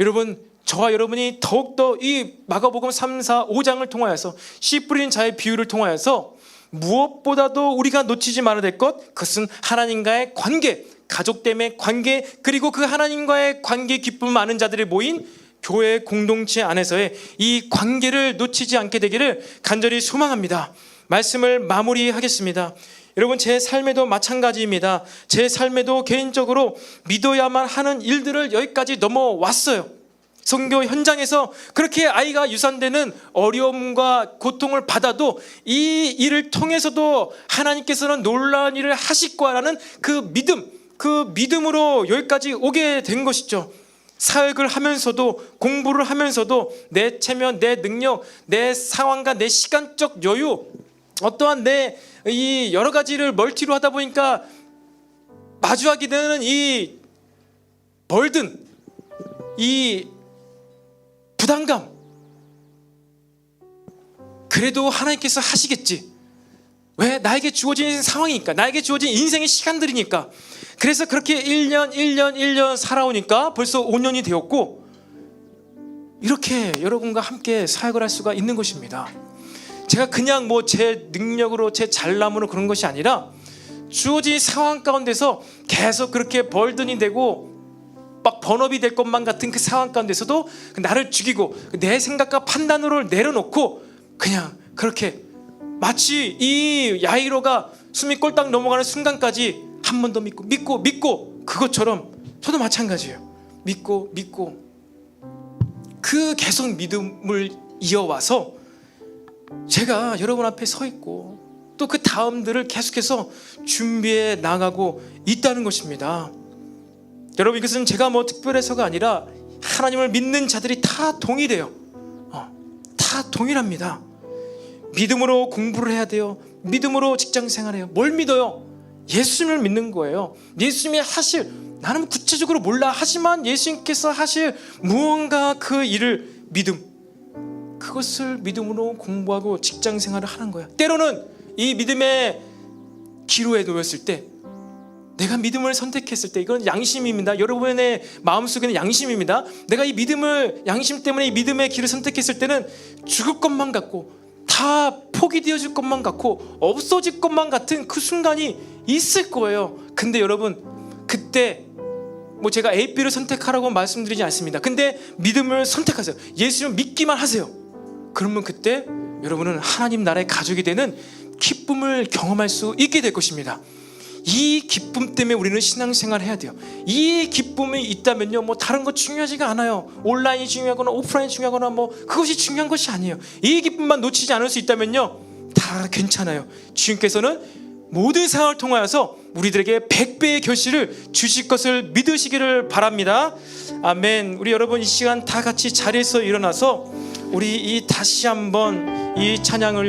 [SPEAKER 1] 여러분, 저와 여러분이 더욱더 이 마가복음 3, 4, 5장을 통하여서 씨 뿌린 자의 비유를 통하여서 무엇보다도 우리가 놓치지 말아야 될 것, 그것은 하나님과의 관계, 가족됨의 관계, 그리고 그 하나님과의 관계 기쁨 많은 자들이 모인 교회 공동체 안에서의 이 관계를 놓치지 않게 되기를 간절히 소망합니다. 말씀을 마무리하겠습니다. 여러분, 제 삶에도 마찬가지입니다. 제 삶에도 개인적으로 믿어야만 하는 일들을 여기까지 넘어왔어요. 선교 현장에서 그렇게 아이가 유산되는 어려움과 고통을 받아도 이 일을 통해서도 하나님께서는 놀라운 일을 하실 거라는 그 믿음, 그 믿음으로 여기까지 오게 된 것이죠. 사역을 하면서도, 공부를 하면서도 내 체면, 내 능력, 내 상황과 내 시간적 여유, 어떠한 내 이 여러 가지를 멀티로 하다 보니까 마주하게 되는 이 벌든, 이 부담감, 그래도 하나님께서 하시겠지, 왜? 나에게 주어진 상황이니까, 나에게 주어진 인생의 시간들이니까. 그래서 그렇게 1년 살아오니까 벌써 5년이 되었고, 이렇게 여러분과 함께 사역을 할 수가 있는 것입니다. 제가 그냥 뭐 제 능력으로, 제 잘남으로 그런 것이 아니라 주어진 상황 가운데서 계속 그렇게 벌든이 되고 막 번업이 될 것만 같은 그 상황 가운데서도 나를 죽이고 내 생각과 판단으로 내려놓고 그냥 그렇게 마치 이 야이로가 숨이 꼴딱 넘어가는 순간까지 한 번 더 믿고 그것처럼 저도 마찬가지예요. 믿고 그 계속 믿음을 이어와서 제가 여러분 앞에 서 있고 또 그 다음들을 계속해서 준비해 나가고 있다는 것입니다. 여러분, 이것은 제가 뭐 특별해서가 아니라 하나님을 믿는 자들이 다 동일해요. 다 동일합니다. 믿음으로 공부를 해야 돼요. 믿음으로 직장 생활해요. 뭘 믿어요? 예수님을 믿는 거예요. 예수님이 하실, 나는 구체적으로 몰라, 하지만 예수님께서 하실 무언가 그 일을 그것을 믿음으로 공부하고 직장 생활을 하는 거야. 때로는 이 믿음의 기로에 놓였을 때, 내가 믿음을 선택했을 때, 이건 양심입니다. 여러분의 마음속에는 양심입니다. 내가 이 믿음을, 양심 때문에 이 믿음의 길을 선택했을 때는 죽을 것만 같고 다 포기되어질 것만 같고 없어질 것만 같은 그 순간이 있을 거예요. 근데 여러분, 그때 뭐 제가 A, B를 선택하라고 말씀드리지 않습니다. 근데 믿음을 선택하세요. 예수님을 믿기만 하세요. 그러면 그때 여러분은 하나님 나라의 가족이 되는 기쁨을 경험할 수 있게 될 것입니다. 이 기쁨 때문에 우리는 신앙생활을 해야 돼요. 이 기쁨이 있다면요, 뭐 다른 거 중요하지가 않아요. 온라인이 중요하거나 오프라인이 중요하거나 뭐 그것이 중요한 것이 아니에요. 이 기쁨만 놓치지 않을 수 있다면요, 다 괜찮아요. 주님께서는 모든 상황을 통하여서 우리들에게 100배의 결실을 주실 것을 믿으시기를 바랍니다. 아멘. 우리 여러분, 이 시간 다 같이 자리에서 일어나서 우리 이 다시 한번 이 찬양을